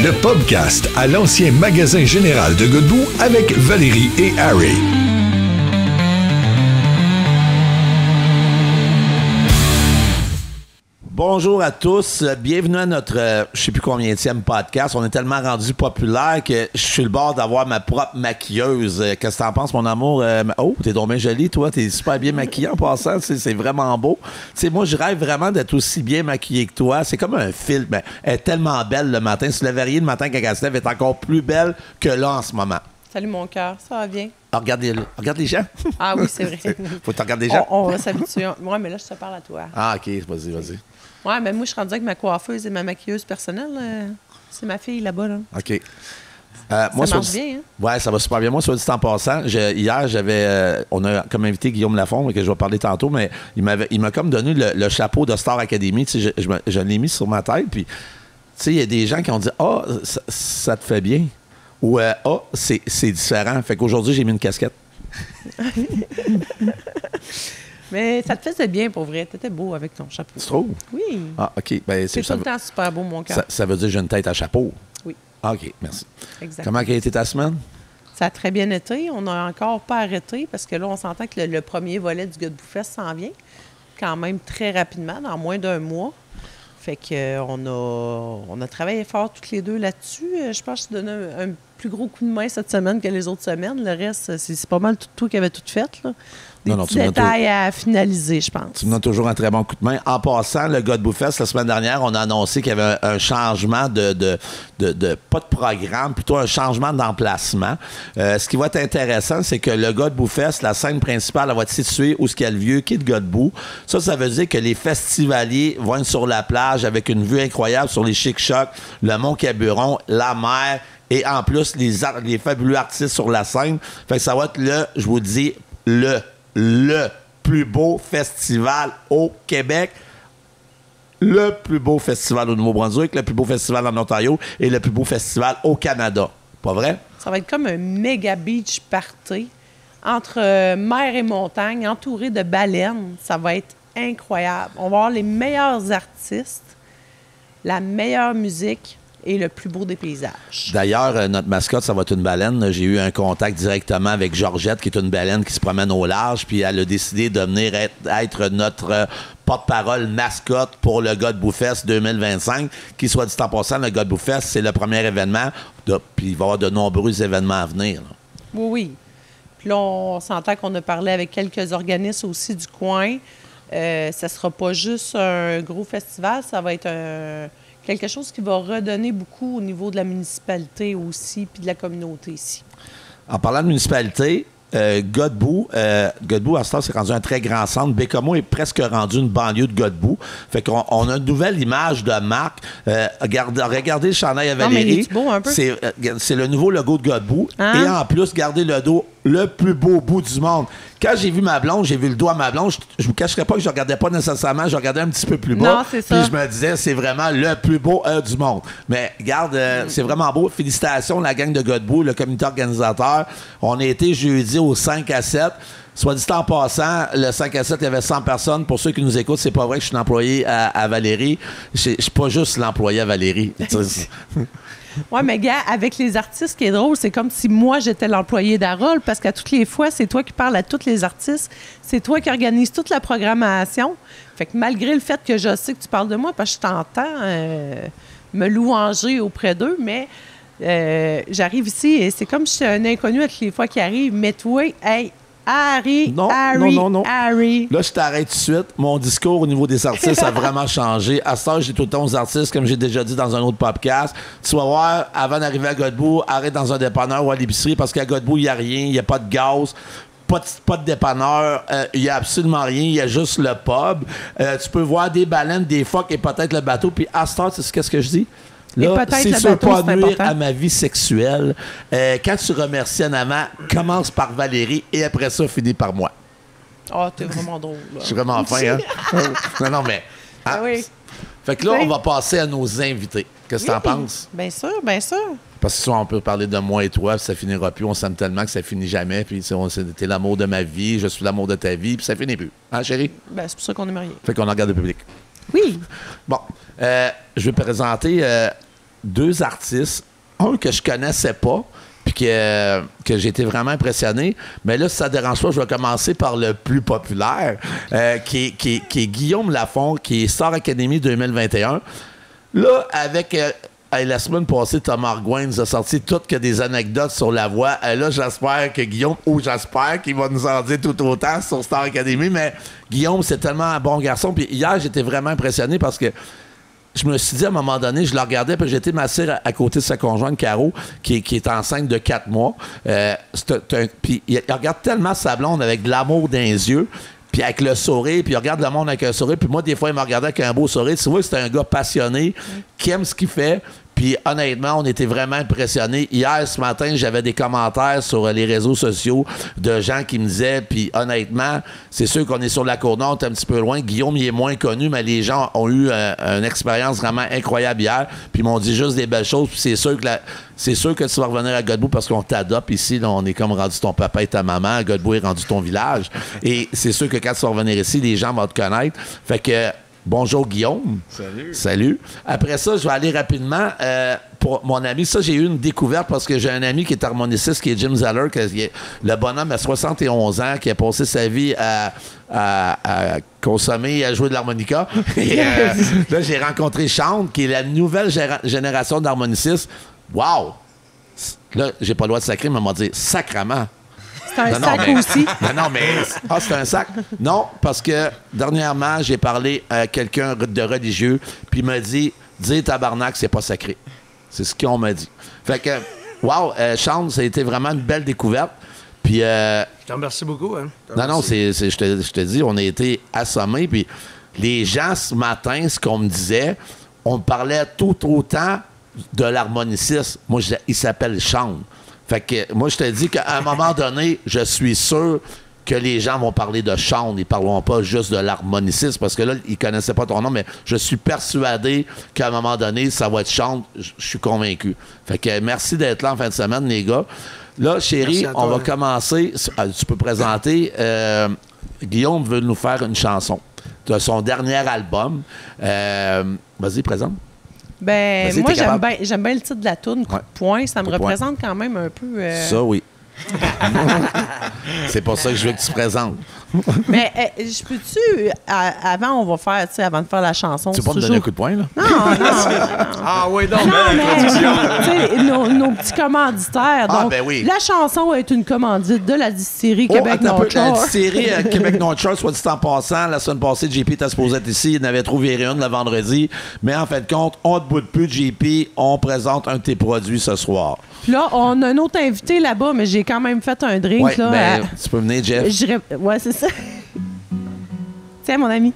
Le podcast à l'ancien magasin général de Godbout avec Valérie et Harry. Bonjour à tous, bienvenue à notre, je sais plus combienième podcast. On est tellement rendu populaire que je suis le bord d'avoir ma propre maquilleuse. Qu'est-ce que t'en penses, mon amour? Oh, t'es donc bien jolie, toi. T'es super bien maquillée en passant. C'est vraiment beau. T'sais, moi, je rêve vraiment d'être aussi bien maquillée que toi. C'est comme un film. Elle est tellement belle le matin. Si le verrier le matin quand elle se lève est encore plus belle que là en ce moment. Salut mon cœur, ça va bien? Ah, regarde les gens. Ah oui, c'est vrai. Faut que tu regardes les gens. On va s'habituer. Ouais, mais là, je te parle à toi. Ah, OK. Vas-y. Ouais, mais moi, je suis rendue avec ma coiffeuse et ma maquilleuse personnelle. C'est ma fille là-bas, là. OK. Ça marche bien, hein? Oui, ça va super bien. Moi, soit dit en passant, hier, on a comme invité Guillaume Lafond, que je vais parler tantôt, mais il m'a comme donné le chapeau de Star Academy. Tu sais, je l'ai mis sur ma tête, puis, tu sais, il y a des gens qui ont dit « Ah, ça te fait bien ». Ou « Ah, c'est différent ». Fait qu'aujourd'hui, j'ai mis une casquette. Mais ça te faisait bien, pour vrai. T'étais beau avec ton chapeau. Tu trouves? Oui. Ah, OK. Ben, c'est tout le temps super beau, mon cœur. Ça veut dire que j'ai une tête à chapeau? Oui. Ah, OK, merci. Exactement. Comment a été ta semaine? Ça a très bien été. On n'a encore pas arrêté parce que là, on s'entend que le premier volet du Godbout Fest s'en vient quand même très rapidement, dans moins d'un mois. Fait qu'on a travaillé fort toutes les deux là-dessus. Je pense que je te donnais un plus gros coup de main cette semaine que les autres semaines. Le reste, c'est pas mal tout qui avait tout fait, là. Des petits détails à finaliser, je pense. Tu me donnes toujours un très bon coup de main. En passant, le Godbout Fest, la semaine dernière, on a annoncé qu'il y avait un changement de pas de programme, plutôt un changement d'emplacement. Ce qui va être intéressant, c'est que le Godbout Fest, la scène principale, elle va être située où il y a le vieux quai de Godbout. Ça veut dire que les festivaliers vont être sur la plage avec une vue incroyable sur les Chic-Chocs, le Mont Caburon, la mer et en plus les fabuleux artistes sur la scène. Fait que ça va être je vous dis, le plus beau festival au Québec, le plus beau festival au Nouveau-Brunswick, le plus beau festival en Ontario et le plus beau festival au Canada. Pas vrai? Ça va être comme un méga beach party entre mer et montagne, entouré de baleines. Ça va être incroyable. On va avoir les meilleurs artistes, la meilleure musique et le plus beau des paysages. D'ailleurs, notre mascotte, ça va être une baleine. J'ai eu un contact directement avec Georgette, qui est une baleine qui se promène au large, puis elle a décidé de venir être notre porte-parole mascotte pour le Godbout Fest 2025, qui, soit dit en passant, le Godbout Fest, c'est le premier événement, puis il va y avoir de nombreux événements à venir. Là. Oui. Puis là, on s'entend qu'on a parlé avec quelques organismes aussi du coin. Ça ne sera pas juste un gros festival, ça va être quelque chose qui va redonner beaucoup au niveau de la municipalité aussi, puis de la communauté ici. En parlant de municipalité, Godbout, à ce temps, c'est rendu un très grand centre. Bécomo est presque rendu une banlieue de Godbout. Fait qu'on a une nouvelle image de marque. Regardez le chandail à Valérie. Non, mais il est beau un peu. C'est le nouveau logo de Godbout. Hein? Et en plus, regardez le dos, le plus beau bout du monde. Quand j'ai vu ma blonde, j'ai vu le doigt à ma blonde, je vous cacherai pas que je regardais pas nécessairement, je regardais un petit peu plus bas. Non, c'est ça. Puis je me disais, c'est vraiment le plus beau du monde. Mais regarde, c'est vraiment beau. Félicitations, la gang de Godbout, le comité organisateur. On a été jeudi au 5 à 7. Soit dit en passant, le 5 à 7, il y avait 100 personnes. Pour ceux qui nous écoutent, c'est pas vrai que je suis l'employé à Valérie. Je suis pas juste l'employé à Valérie. Oui, mais gars, avec les artistes, ce qui est drôle, c'est comme si moi, j'étais l'employé d'Harold, parce qu'à toutes les fois, c'est toi qui parles à tous les artistes, c'est toi qui organise toute la programmation. Fait que malgré le fait que je sais que tu parles de moi, parce que je t'entends me louanger auprès d'eux, mais j'arrive ici et c'est comme si j'étais un inconnu à toutes les fois qui arrive. Mais toi, hey, Harry. Non. Harry. Là, je t'arrête tout de suite. Mon discours au niveau des artistes a vraiment changé. À ce temps, j'ai tout le temps aux artistes, comme j'ai déjà dit dans un autre podcast. Tu vas voir, avant d'arriver à Godbout, arrête dans un dépanneur ou à l'épicerie, parce qu'à Godbout, il n'y a rien, il n'y a pas de gaz. Pas de dépanneur, il n'y a absolument rien, il y a juste le pub. Tu peux voir des baleines, des phoques et peut-être le bateau. Puis à ce temps, tu sais qu'est-ce que je dis? Là, si tu veux pas nuire à ma vie sexuelle, quand tu remercies en avant, commence par Valérie et après ça, finis par moi. Ah, t'es vraiment drôle. Là. Je suis vraiment fin, hein? Non, mais... Ah, oui. Fait que là, on va passer à nos invités. Qu'est-ce que t'en penses? Bien sûr, bien sûr. Parce que soit on peut parler de moi et toi, puis ça finira plus. On s'aime tellement que ça finit jamais. Puis t'es l'amour de ma vie, je suis l'amour de ta vie, puis ça finit plus. Hein, chérie? Ben, c'est pour ça qu'on est mariés. Fait qu'on en regarde le public. Oui. Bon, je vais présenter 2 artistes, un que je connaissais pas, puis que j'ai été vraiment impressionné. Mais là, si ça ne dérange pas, je vais commencer par le plus populaire, qui est Guillaume Lafont, qui est Star Academy 2021. Là, avec... la semaine passée, Thomas Argouin nous a sorti toutes que des anecdotes sur la voix. Là, j'espère que Guillaume, j'espère qu'il va nous en dire tout autant sur Star Academy, mais Guillaume, c'est tellement un bon garçon. Puis hier, j'étais vraiment impressionné parce que je me suis dit, à un moment donné, je le regardais, puis j'étais m'asseoir à côté de sa conjointe, Caro, qui est enceinte de 4 mois. Puis il regarde tellement sa blonde avec de l'amour dans les yeux, puis avec le sourire, puis il regarde le monde avec un sourire. Puis moi, des fois, il me regardait avec un beau sourire. Tu vois, c'est un gars passionné, qui aime ce qu'il fait. Puis honnêtement, on était vraiment impressionnés. Hier, ce matin, j'avais des commentaires sur les réseaux sociaux de gens qui me disaient, puis honnêtement, c'est sûr qu'on est sur la Côte-Nord, un petit peu loin. Guillaume, il est moins connu, mais les gens ont eu une expérience vraiment incroyable hier, puis ils m'ont dit juste des belles choses. Puis c'est sûr que tu vas revenir à Godbout parce qu'on t'adopte ici. Là, on est comme rendu ton papa et ta maman. Godbout est rendu ton village. Et c'est sûr que quand tu vas revenir ici, les gens vont te connaître. Fait que... Bonjour Guillaume. Salut. Après ça, je vais aller rapidement pour mon ami. Ça, j'ai eu une découverte parce que j'ai un ami qui est harmoniciste, qui est Jim Zeller. Le bonhomme a 71 ans, qui a passé sa vie à consommer et à jouer de l'harmonica. Et là, j'ai rencontré Sean, qui est la nouvelle génération d'harmonicistes. Wow! Là, j'ai pas le droit de sacrer, mais on m'a dit sacrement. C'est un sac aussi. Non, mais... Ah, c'est un sac? Non, parce que dernièrement, j'ai parlé à quelqu'un de religieux, puis il m'a dit, dire tabarnak, c'est pas sacré. C'est ce qu'on m'a dit. Fait que, wow, Sean, ça a été vraiment une belle découverte. Puis... je te remercie beaucoup. Hein. Non, je te dis, on a été assommés, puis les gens, ce matin, ce qu'on me disait, on me parlait tout autant de l'harmoniciste. Moi, il s'appelle Sean. Fait que moi, je te dis qu'à un moment donné, je suis sûr que les gens vont parler de Sean. Ils ne parleront pas juste de l'harmoniciste parce que là, ils ne connaissaient pas ton nom, mais je suis persuadé qu'à un moment donné, ça va être Sean. Je suis convaincu. Fait que merci d'être là en fin de semaine, les gars. Là, chérie, on va commencer. Tu peux présenter. Guillaume veut nous faire une chanson de son dernier album. Vas-y, présente. Ben, moi, j'aime bien le titre de la toune, Coup de poing. Ça me représente quand même un peu... Ça, oui. C'est pour ça que je veux que tu te présentes. Mais je peux-tu... avant, on va faire, tu sais, avant de faire la chanson... Tu peux pas me donner un coup de poing, là? Non. Ah oui, donc, nos petits commanditaires. Donc, ben oui. La chanson est une commandite de la distillerie Québec North Shore. La distillerie Québec North Shore, soit dit en passant, la semaine passée, JP était supposé être ici. Il n'avait trouvé une le vendredi. Mais en fin de compte, on ne te boude plus, JP. On présente un de tes produits ce soir. Puis là, on a un autre invité là-bas, mais j'ai quand même fait un drink. Ouais, là, tu peux venir, Jeff. Ouais, c'est ça. Tiens, mon ami.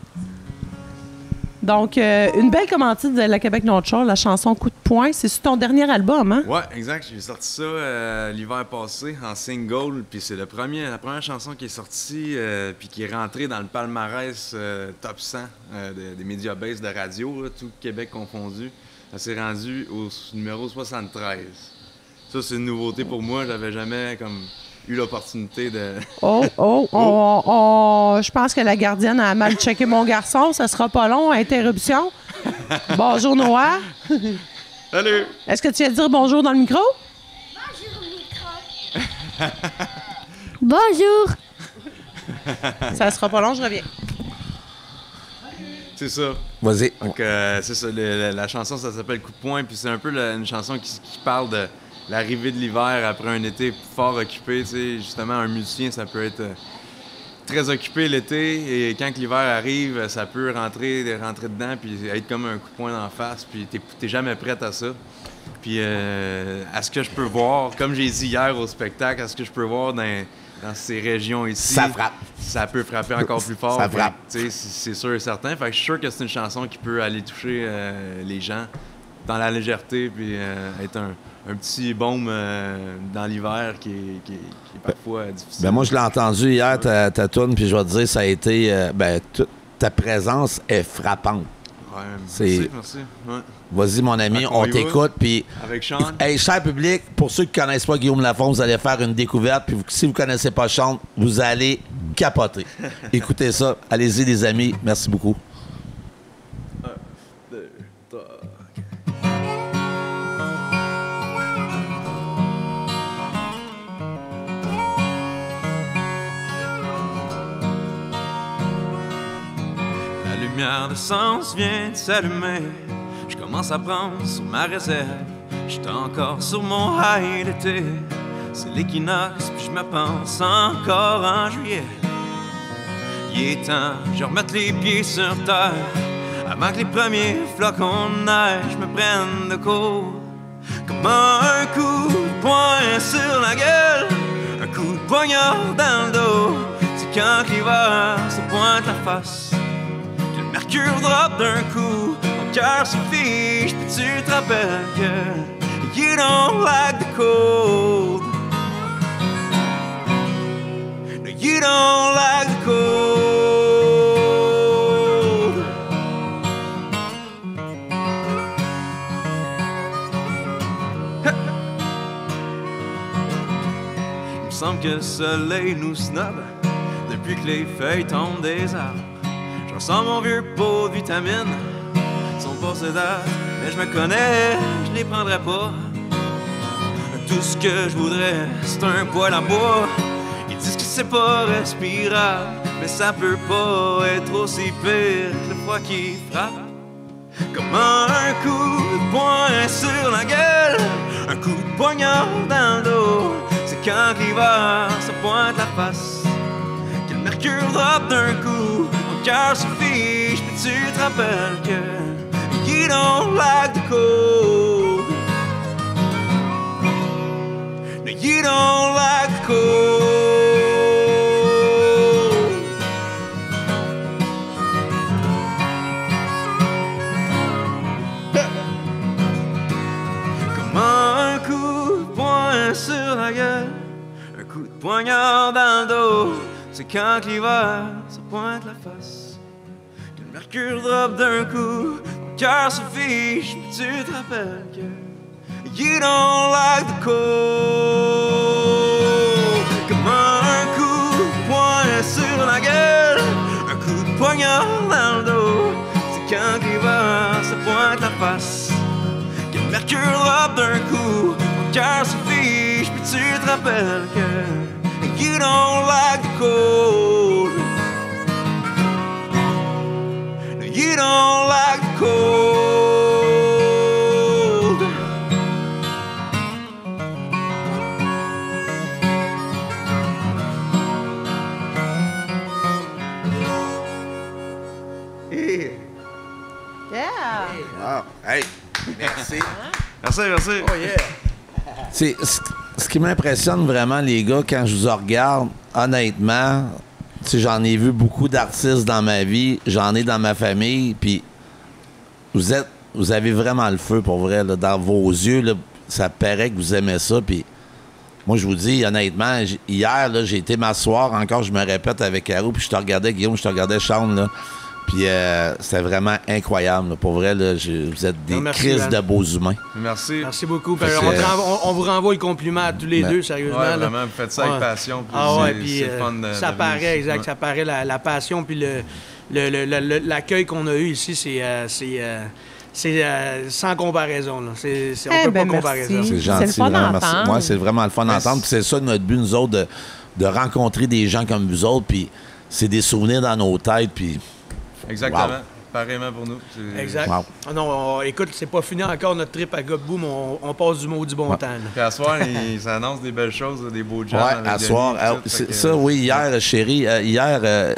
Donc, une belle commandite de la Québec North Shore, la chanson Coup de poing. C'est sur ton dernier album, hein? Ouais, exact. J'ai sorti ça l'hiver passé en single. Puis c'est la première chanson qui est sortie puis qui est rentrée dans le palmarès top 100 des médias base de radio, là, tout Québec confondu. Ça s'est rendu au numéro 73. Ça, c'est une nouveauté pour moi. J'avais jamais eu l'opportunité de... Je pense que la gardienne a mal checké mon garçon. Ça sera pas long. Interruption. Bonjour, Noah. Salut! Est-ce que tu viens de dire bonjour dans le micro? Bonjour! Ça sera pas long, je reviens. C'est ça. Vas-y. Donc, c'est ça. La chanson, ça s'appelle Coup de poing. Puis c'est un peu une chanson qui parle de l'arrivée de l'hiver après un été fort occupé. Tu sais, justement, un musicien, ça peut être très occupé l'été. Et quand l'hiver arrive, ça peut rentrer dedans puis être comme un coup de poing d'en face. Puis t'es jamais prête à ça. Puis à ce que je peux voir, comme j'ai dit hier au spectacle, à ce que je peux voir dans ces régions ici, ça frappe. Ça peut frapper encore plus fort. Ça frappe. C'est sûr et certain. Fait que je suis sûr que c'est une chanson qui peut aller toucher les gens dans la légèreté puis être un petit baume dans l'hiver qui est parfois difficile. Ben moi, je l'ai entendu hier, ta toune, puis je vais te dire, ça a été... ta présence est frappante. Ouais, merci. Ouais. Vas-y, mon ami, on t'écoute. Puis, avec Sean. Hey, cher public, pour ceux qui ne connaissent pas Guillaume Lafont, vous allez faire une découverte. Puis si vous ne connaissez pas Sean, vous allez capoter. Écoutez ça. Allez-y, les amis. Merci beaucoup. 1, 2, 3. lumière de sens vient de s'allumer. Je commence à prendre sur ma réserve. J'étais encore sur mon high d'été. C'est l'équinoxe, puis je me pense encore en juillet. Il est temps, je remette les pieds sur terre avant que les premiers flocons de neige me prennent de court. Comme un coup de poing sur la gueule, un coup de poignard dans le dos. C'est quand l'hiver se pointe la face que le mercure drop d'un coup. Mon cœur se fiche, puis tu te rappelles que you don't like the cold. No, you don't like the cold. Il me semble que le soleil nous snob depuis que les feuilles tombent des arbres. Je ressens mon vieux pot de vitamines, ils sont passés date, mais je me connais, je les prendrai pas. Tout ce que je voudrais, c'est un poêle à bois. Ils disent que c'est pas respirable, mais ça peut pas être aussi pire que le froid qui frappe. Comme un coup de poing sur la gueule, un coup de poignard dans le dos. C'est quand l'hiver se pointe la face que le mercure drop d'un coup. Mon cœur se fiche, puis tu te rappelles que you don't like the cold. No, you don't like the cold. Comme un coup de poing sur la gueule, un coup de poignard dans le dos. C'est quand l'hiver se pointe la face que le mercure drop d'un coup. Mon cœur se fiche, puis tu te rappelles que you don't like the cold. Comme un coup de poing sur la gueule, un coup de poignard dans le dos. C'est quand l'hiver se pointe la face que le mercure drop d'un coup. Mon cœur se fiche, puis tu te rappelles que you don't like the cold. No, you don't like the cold. Yeah! Wow. Hey, merci. Merci, merci. Oh yeah! C'est ce qui m'impressionne vraiment, les gars, quand je vous regarde, honnêtement, tu sais, j'en ai vu beaucoup d'artistes dans ma vie, j'en ai dans ma famille, puis vous avez vraiment le feu, pour vrai, là, dans vos yeux, là, ça paraît que vous aimez ça, puis moi, je vous dis, honnêtement, hier, là, j'ai été m'asseoir, encore, je me répète avec Caro, puis je te regardais, Guillaume, je te regardais, Sean, là, puis c'était vraiment incroyable, là, pour vrai, là, vous êtes des crises de beaux humains. Merci. Merci beaucoup. On vous renvoie le compliment à tous les deux, sérieusement. Ouais, là. vraiment, vous faites ça avec passion. Puis c'est fun de ça de paraît, venir ici. exact. Ouais. Ça paraît la passion, puis l'accueil qu'on a eu ici, c'est sans comparaison. Là. On peut pas comparer ça. C'est gentil, le fun vraiment, merci. d'entendre. Ouais, c'est vraiment le fun d'entendre. Puis c'est ça notre but, nous autres, de rencontrer des gens comme vous autres. Puis c'est des souvenirs dans nos têtes. Puis Exactement. Wow. Pareillement pour nous. Exact. Wow. Ah non, écoute, c'est pas fini encore notre trip à Godbout, mais on passe du mot du bon temps. Là. Puis à soir, ça annonce des belles choses, des beaux jams. ouais, avec à Denis, soir. tout, C'est fait que, ça, oui, hier, chérie,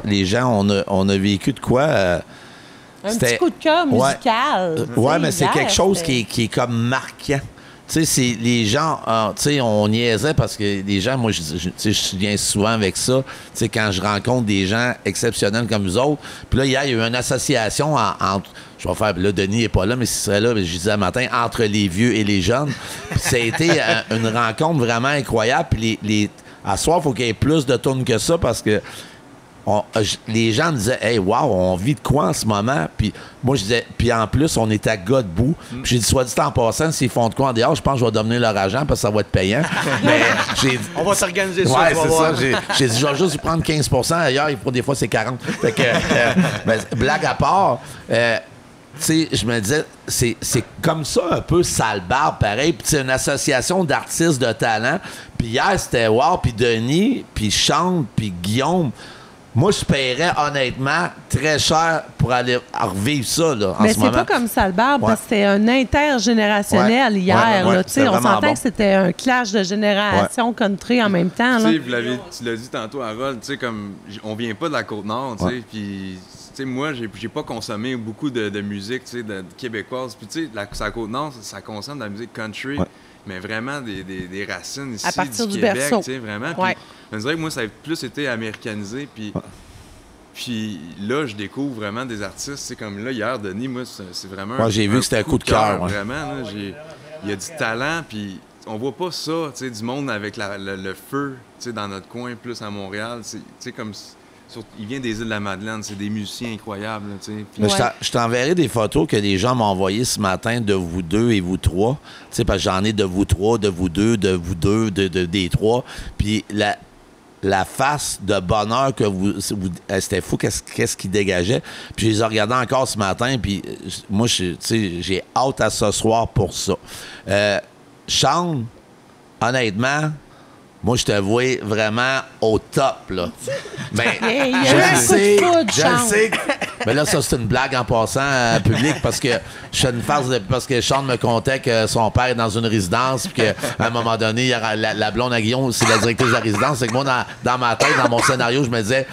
les gens, on a vécu de quoi? Un petit coup de cœur musical. Ouais, mais c'est hier, quelque chose c'était- qui est comme marquant. Tu sais, c'est les gens, tu sais, on niaisait parce que les gens, moi, je viens souvent avec ça, tu sais, quand je rencontre des gens exceptionnels comme vous autres. Puis là, hier, il y a eu une association entre, je vais faire, là, Denis n'est pas là, mais s'il serait là, je disais matin, entre les vieux et les jeunes. Puis ça a été une rencontre vraiment incroyable. Puis à soir, il faut qu'il y ait plus de tunes que ça parce que les gens me disaient « Hey, wow, on vit de quoi en ce moment? » Puis moi, je disais, puis en plus, on est à Godbout. Puis j'ai dit, soit dit en passant, s'ils font de quoi en dehors, je pense que je vais devenir leur agent parce que ça va être payant. Mais j'ai dit... On va s'organiser ça. Ouais, tu vas c'est voir. ça. J'ai dit, je vais juste prendre 15 ailleurs, des fois, c'est 40. Fait que, ben, blague à part, tu sais, je me disais, c'est comme ça un peu sale barbe, pareil. Puis c'est une association d'artistes de talent. Puis hier, c'était wow. Puis Denis, puis Chante, puis Guillaume, Moi, je paierais honnêtement très cher pour aller revivre ça là, en Mais ce moment. c'est pas comme Salbarbe, Ouais. parce que c'était un intergénérationnel hier. Ouais, là, tu sais, c'était on vraiment sentait bon. que c'était un clash de génération country en même temps. Tu Là. sais, tu l'as dit tantôt, Harold, tu sais, comme on vient pas de la Côte-Nord, tu sais, Ouais. puis tu sais, moi, j'ai pas consommé beaucoup de musique, tu sais, de québécoise, puis tu sais, la Côte-Nord, ça consomme de la musique country, Ouais. mais vraiment des racines ici, À partir du Québec, berceau. tu sais, vraiment. Puis Ouais. on dirait que moi, ça a plus été américanisé, puis là, je découvre vraiment des artistes, tu sais, comme là, hier, Denis, moi, c'est vraiment Ouais, j'ai vu que c'était un coup de cœur, ouais. Vraiment, là, il y a du talent, puis on voit pas ça, tu sais, du monde avec le feu, tu sais, dans notre coin, plus à Montréal, tu sais, comme... il vient des Îles-de-la-Madeleine, c'est des musiciens incroyables, là, tu sais. Puis- Mais je t'enverrai des photos que des gens m'ont envoyées ce matin de vous deux et vous trois. Tu sais, parce que j'en ai de vous trois, de vous deux, des trois. Puis la face de bonheur que c'était fou, qu'est-ce qui dégageait. Puis je les ai regardés encore ce matin, puis moi, tu sais, j'ai hâte à ce soir pour ça. Sean, honnêtement, moi, je te vois vraiment au top, là. Mais Hey, il y a je eu le un coup de sais, foudre, je le Sean. sais. Mais là, ça, c'est une blague en passant public parce que je fais une farce parce que Sean me contait que son père est dans une résidence puis qu'à un moment donné, il y aura la blonde à Guillaume, c'est la directrice de la résidence. C'est que moi, dans ma tête, dans mon scénario, je me disais...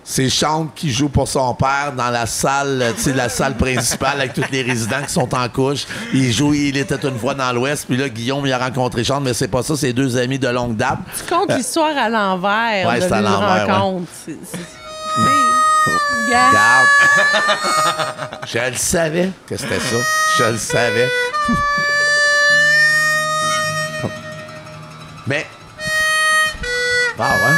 C'est Sean qui joue pour son père dans la salle, tu sais, la salle principale avec tous les résidents qui sont en couche. Il joue, il était une fois dans l'Ouest, puis là, Guillaume, il a rencontré Sean, mais c'est pas ça, c'est deux amis de longue date. Tu comptes l'histoire à l'envers Ouais, de c'est à l'une l'envers, rencontre. Gars, Regarde. Je le savais que c'était ça. Je le savais. Mais. Ah ouais?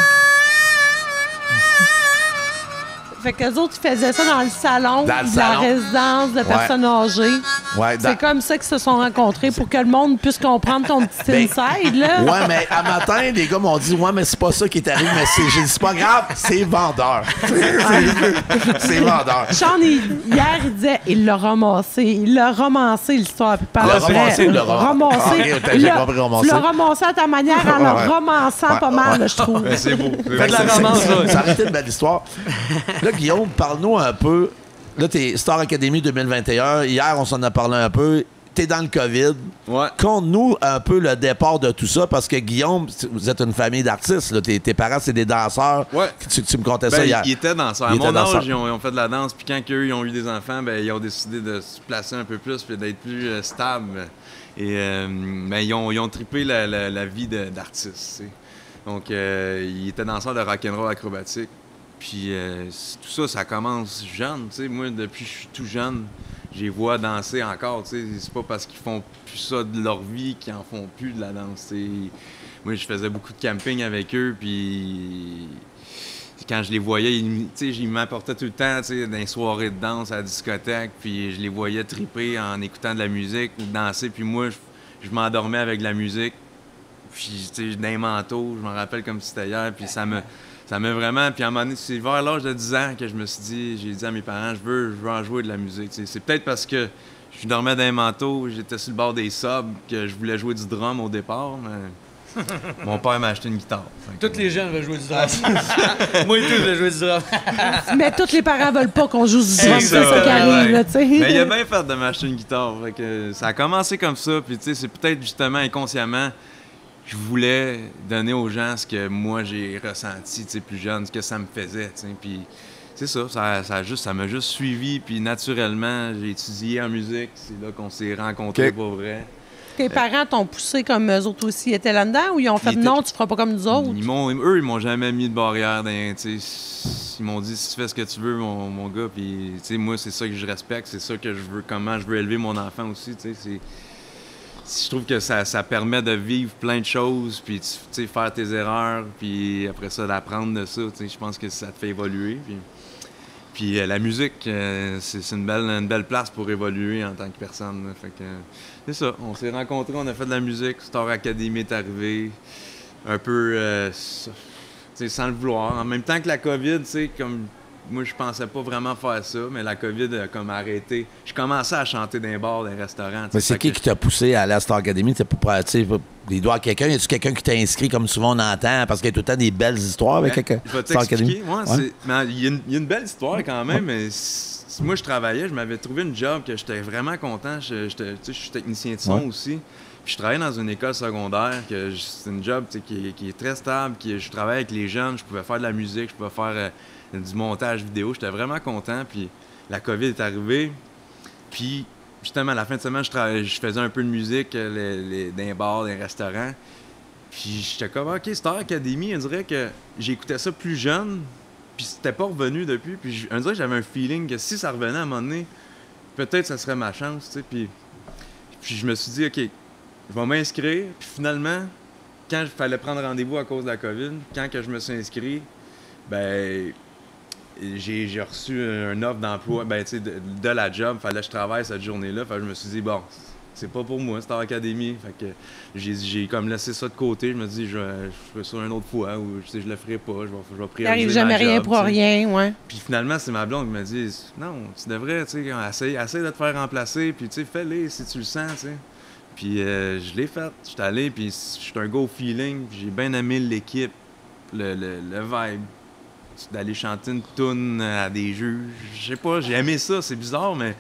Fait qu'eux autres, ils faisaient ça dans le salon Dans le de la salon. résidence de personnes âgées. Ouais, C'est comme ça qu'ils se sont rencontrés pour que le monde puisse comprendre ton petit Ben, inside, là. Ouais, mais à matin, les gars m'ont dit, ouais, mais c'est pas ça qui est arrivé, mais j'ai dit, c'est pas grave, c'est vendeur. C'est vendeur. Sean, hier, il disait, il l'a romancé l'histoire. Puis par Le après, romancé, le romancé. Ah, ok, j'ai compris romancé. Tu l'as romancé à ta manière en Ouais. le romançant pas mal, là, je trouve. Ben, c'est beau. Fait que ça aurait été une belle histoire. Là, Guillaume, parle-nous un peu. Là, t'es Star Academy 2021. Hier, on s'en a parlé un peu. T'es dans le COVID. Ouais. Conte-nous un peu le départ de tout ça, parce que Guillaume, vous êtes une famille d'artistes. Là. Tes parents, c'est des danseurs. Ouais. Tu me contais ça Ben, hier. ils étaient danseurs. À Ils mon étaient danseurs. âge, ils ont fait de la danse. Puis quand eux, ils ont eu des enfants, ben, ils ont décidé de se placer un peu plus puis d'être plus stables. Et ben, ils ont trippé la vie d'artiste. Tu sais. Donc, ils étaient danseurs de rock'n'roll acrobatique. Puis tout ça, ça commence jeune. Tu sais. Moi, depuis que je suis tout jeune, je les vois danser encore. Tu sais. C'est pas parce qu'ils font plus ça de leur vie qu'ils en font plus de la danse. Tu sais. Moi, je faisais beaucoup de camping avec eux. Puis quand je les voyais, ils m'apportaient tout le temps dans les soirées de danse à la discothèque, puis je les voyais triper en écoutant de la musique ou danser, puis moi, je m'endormais avec de la musique, puis dans les manteaux, je me rappelle comme si c'était hier, puis ça m'a vraiment... Puis à un moment donné, c'est vers l'âge de 10 ans que j'ai dit à mes parents, je veux en jouer de la musique. T'sais. C'est peut-être parce que je dormais dans les manteaux, j'étais sur le bord des subs, que je voulais jouer du drum au départ, mais... Mon père m'a acheté une guitare. Tous les jeunes veulent jouer du drum. Moi et tout, je veux jouer du drum. Mais tous les parents veulent pas qu'on joue du drum, c'est ça, ça qui arrive, ouais. là, tu sais. Mais il a bien fait de m'acheter une guitare. Fait que ça a commencé comme ça. Puis tu sais, c'est peut-être justement inconsciemment, je voulais donner aux gens ce que moi j'ai ressenti, tu sais, plus jeune, ce que ça me faisait, tu sais. Puis c'est ça, ça m'a juste suivi. Puis naturellement, j'ai étudié en musique. C'est là qu'on s'est rencontrés Ok. pour vrai. Tes parents t'ont poussé comme eux autres aussi étaient là-dedans ou ils ont fait Ils étaient- non, tu feras pas comme nous autres? Ils m'ont jamais mis de barrière. Tu sais, ils m'ont dit si tu fais ce que tu veux, mon gars. Puis, tu sais, moi, c'est ça que je respecte. C'est ça que je veux, comment je veux élever mon enfant aussi. Tu sais, je trouve que ça permet de vivre plein de choses, puis tu sais, faire tes erreurs, puis après ça, d'apprendre de ça. Tu sais, je pense que ça te fait évoluer. Puis la musique, c'est une belle place pour évoluer en tant que personne. Là. Fait que c'est ça. On s'est rencontrés, on a fait de la musique. Star Academy est arrivé. Un peu tu sais, sans le vouloir. En même temps que la COVID, tu sais, comme moi, je pensais pas vraiment faire ça, mais la COVID a comme arrêté. Je commençais à chanter dans les bars, dans les restaurants. Mais c'est qui t'a poussé à aller à Star Academy? Il doit y avoir quelqu'un. Y a-tu quelqu'un qui t'a inscrit comme souvent on entend? Parce qu'il y a tout le temps des belles histoires avec quelqu'un. Je vais t'expliquer. Il y a une belle histoire quand même, mais moi, je travaillais, je m'avais trouvé une job que j'étais vraiment content. Je suis technicien de son aussi. Puis je travaillais dans une école secondaire, que c'est une job qui est très stable, je travaillais avec les jeunes, je pouvais faire de la musique, je pouvais faire du montage vidéo. J'étais vraiment content. Puis la COVID est arrivée. Puis justement, à la fin de semaine, je faisais un peu de musique dans les bars, dans les restaurants. Puis j'étais comme, OK, Star Academy, on dirait que j'écoutais ça plus jeune, puis c'était pas revenu depuis. Puis on dirait que j'avais un feeling que si ça revenait à un moment donné, peut-être ça serait ma chance, tu sais. Puis je me suis dit, OK, je vais m'inscrire. Puis finalement, quand il fallait prendre rendez-vous à cause de la COVID, quand que je me suis inscrit, ben j'ai reçu une offre d'emploi de la job. Fallait que je travaille cette journée-là. Fait que je me suis dit, bon, c'est pas pour moi, Star Academy. Fait que j'ai comme laissé ça de côté. Je me dis, je ferai ça une autre fois ou je le ferai pas. Je vais prioriser. T'arrives jamais rien pour rien, ouais. Puis finalement, c'est ma blonde qui me dit, non, tu devrais, essayer de te faire remplacer. Puis fais-le si tu le sens, tu sais. Puis je l'ai fait. Je suis allé, puis je suis un go feeling. J'ai bien aimé l'équipe, le vibe. D'aller chanter une toune à des juges. Je sais pas, j'ai aimé ça. C'est bizarre, mais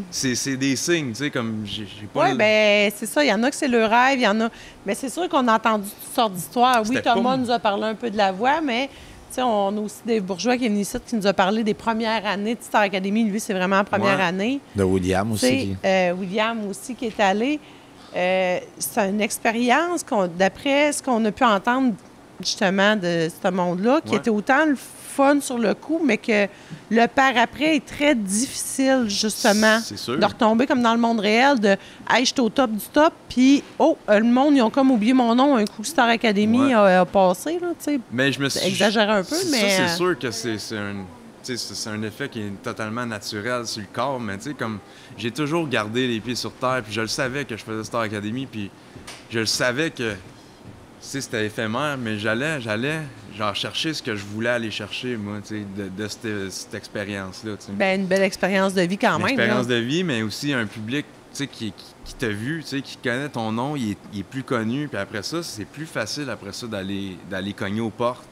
c'est des signes, tu sais, comme j'ai pas... Oui, bien, c'est ça. Il y en a que c'est le rêve, il y en a... Mais c'est sûr qu'on a entendu toutes sortes d'histoires. Oui, Thomas nous a parlé un peu de la voix, mais... Tu sais, on a aussi des bourgeois qui est venu ici qui nous a parlé des premières années de Star Academy. Lui, c'est vraiment la première année. De William aussi. William aussi qui est allé. C'est une expérience, d'après ce qu'on a pu entendre justement de ce monde-là, qui était autant le fun sur le coup, mais que le par-après est très difficile, justement, de retomber comme dans le monde réel, de « Hey, je suis au top du top », puis « Oh, le monde, ils ont comme oublié mon nom, un coup Star Academy a passé, là, tu sais. » Mais je me suis... exagéré un peu, mais... Ça, c'est sûr que c'est un effet qui est totalement naturel sur le corps, mais tu sais, comme j'ai toujours gardé les pieds sur terre, puis je le savais que je faisais Star Academy, puis je le savais que c'était éphémère, mais j'allais genre chercher ce que je voulais aller chercher, moi, tu sais, de cette expérience-là. Bien, une belle expérience de vie quand même. Une expérience de vie, mais aussi un public, tu sais, qui t'a vu, tu sais, qui connaît ton nom, il est plus connu, puis après ça, c'est plus facile après ça d'aller cogner aux portes.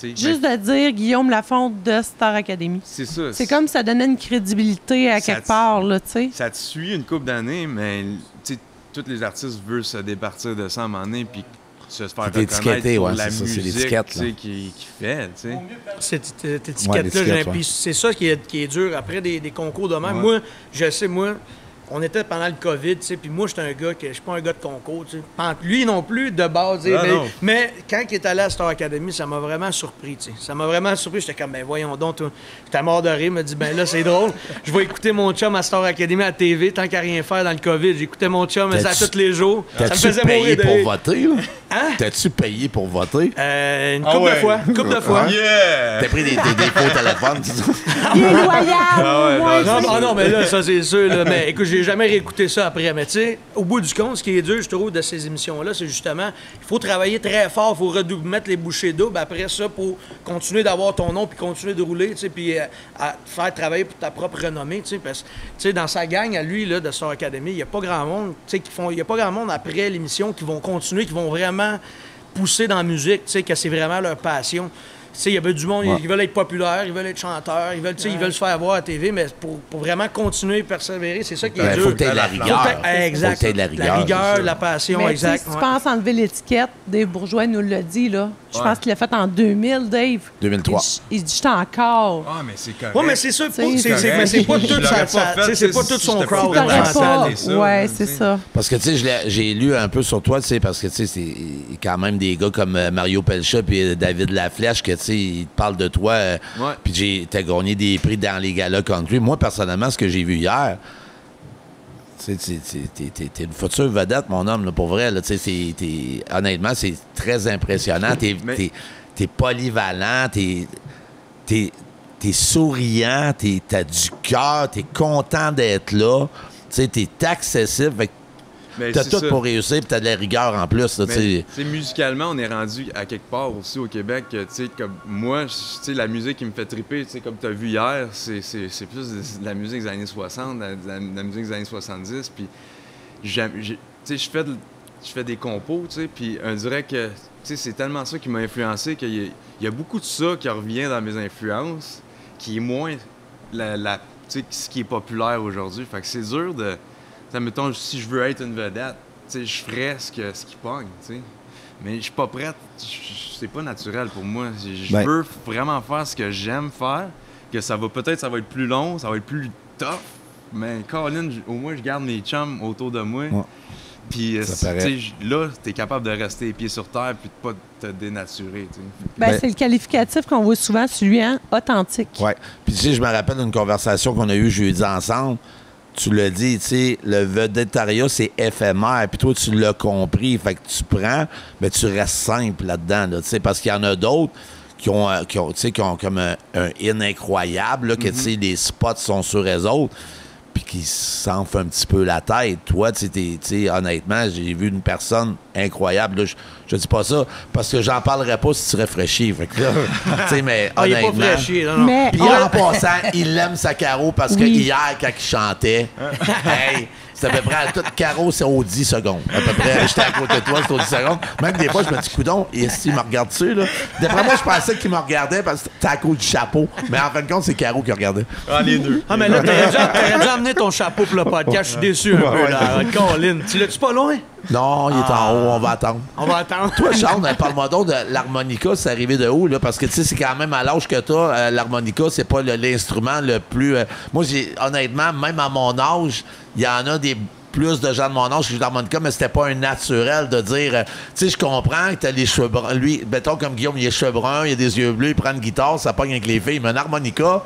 Juste de dire Guillaume Lafont de Star Academy. C'est ça. C'est comme ça donnait une crédibilité à quelque part, là, tu sais. Ça te suit une couple d'années, mais tu sais, tous les artistes veulent se départir de ça à un moment donné, puis se faire reconnaître pour la musique qu'il fait. T'sais. Cette étiquette-là, puis c'est ça qui est dur après des concours de même. Moi, je sais, on était pendant le COVID, tu sais, puis moi, j'étais un gars je suis pas un gars de concours, tu sais. Lui non plus, de base. Mais quand il est allé à Star Academy, ça m'a vraiment surpris, tu sais. Ça m'a vraiment surpris. J'étais comme, ben voyons donc, j'étais mort de rire. Il m'a dit, ben là, c'est drôle. Je vais écouter mon chum à StarAcademy à la TV, tant qu'à rien faire dans le COVID. J'écoutais mon chum ça tous les jours. Ça me faisait mourir de rire. T'as-tu payé pour voter, là? Hein? T'as-tu payé pour voter? Une couple de fois. Une couple de fois. Yeah! T'as pris des faux téléphones, tu sais? Il est loyal! Non, mais là, ça, c'est sûr. Là, mais écoute, j'ai jamais réécouté ça après. Mais tu sais, au bout du compte, ce qui est dur, je trouve, de ces émissions-là, c'est justement, il faut travailler très fort, il faut mettre les bouchées doubles après ça pour continuer d'avoir ton nom puis continuer de rouler, tu sais, puis à te faire travailler pour ta propre renommée, tu sais, parce que, tu sais, dans sa gang, à lui, là, de Star Academy, il n'y a pas grand monde, tu sais, il y a pas grand monde après l'émission qui vont continuer, qui vont vraiment pousser dans la musique, tu sais, que c'est vraiment leur passion. Tu sais, il y avait du monde, ils veulent être populaires, ils veulent être chanteurs, ils veulent se faire voir à la TV, mais pour vraiment continuer et persévérer, c'est ça qui est dur. Faut que t'aies de la rigueur. Exact. Faut que t'aies de la rigueur. La rigueur, la passion, mais exact. Si tu penses enlever l'étiquette, Dave Bourgeois nous l'a dit, là. Je pense qu'il l'a fait en 2000, Dave. 2003. Il se dit, j'étais encore. Ah, mais c'est correct. Oui, mais c'est ça. Mais c'est pas tout son crowd. Ouais, c'est ça. Parce que, tu sais, j'ai lu un peu sur toi, tu sais, parce que, tu sais, c'est quand même des gars comme Mario Pelcha et David Laflèche que, tu sais, ils te parlent de toi. Puis t'as gagné des prix dans les galas country. Moi, personnellement, ce que j'ai vu hier, t'es une future vedette, mon homme, là, pour vrai. Là, honnêtement, c'est très impressionnant. T'es polyvalent, t'es souriant, t'as du cœur, t'es content d'être là. T'es accessible. Ben, t'as c'est tout ça. pour réussir, puis t'as de la rigueur en plus. Là, Mais, tu sais, musicalement, on est rendu à quelque part aussi au Québec. Tu sais, comme moi, tu sais, la musique qui me fait triper, tu sais, comme tu as vu hier, c'est plus de la musique des années 60, de la musique des années 70. Puis, tu sais, je fais des compos, tu sais, puis on dirait que, tu sais, c'est tellement ça qui m'a influencé qu'il y a beaucoup de ça qui revient dans mes influences, qui est moins tu sais, ce qui est populaire aujourd'hui. Fait que c'est dur de... Mettons, si je veux être une vedette, tu sais, je ferais ce qui pogne, tu sais. Mais je suis pas prête. C'est pas naturel pour moi. Je veux vraiment faire ce que j'aime faire, que ça va être plus long, ça va être plus tough. Mais Colin, au moins, je garde mes chums autour de moi. Ouais. Puis là, t'es capable de rester les pieds sur terre puis de pas te dénaturer. C'est le qualificatif qu'on voit souvent, celui, hein, authentique. Oui. Puis tu sais, je me rappelle d'une conversation qu'on a eue jeudi ensemble. Tu l'as dit, tu sais, le vedettariat, c'est éphémère. Puis toi, tu l'as compris. Fait que tu prends, mais tu restes simple là-dedans. Là, parce qu'il y en a d'autres qui ont comme un in incroyable, là, que tu sais, les spots sont sur eux autres, puis qui s'enflent un petit peu la tête. Toi, tu sais, honnêtement, j'ai vu une personne incroyable. Là, je dis pas ça parce que j'en parlerais pas si tu serais fraîchi. Fait que là, tu sais, mais honnêtement... il est pas fraîchi, non. Puis en passant, il aime sa Caro parce que hier, quand il chantait, hey, c'est à peu près tout Caro, c'est aux 10 secondes. À peu près, j'étais à côté de toi, c'est aux 10 secondes. Même des fois, je me dis, coudon, et s'il me regarde dessus, là. D'après moi, je pensais qu'il me regardait parce que c'était à cause du chapeau. Mais en fin de compte, c'est Caro qui regardait. Ah, les deux. Ah, mais là, t'aurais dû amener ton chapeau pour le podcast. Je suis déçu un peu, là. Colin, tu l'as-tu pas loin? Non, il est en haut, on va attendre. On va attendre. Toi, Charles, parle-moi donc de l'harmonica, c'est arrivé de où, là? Parce que, tu sais, c'est quand même à l'âge que t'as, l'harmonica, c'est pas l'instrument le plus... moi, honnêtement, même à mon âge, il y en a plus de gens de mon âge qui jouent de l'harmonica, mais c'était pas un naturel de dire... tu sais, je comprends que t'as les cheveux bruns. Lui, mettons comme Guillaume, il a les cheveux bruns, il a des yeux bleus, il prend une guitare, ça pogne avec les filles. Mais un harmonica...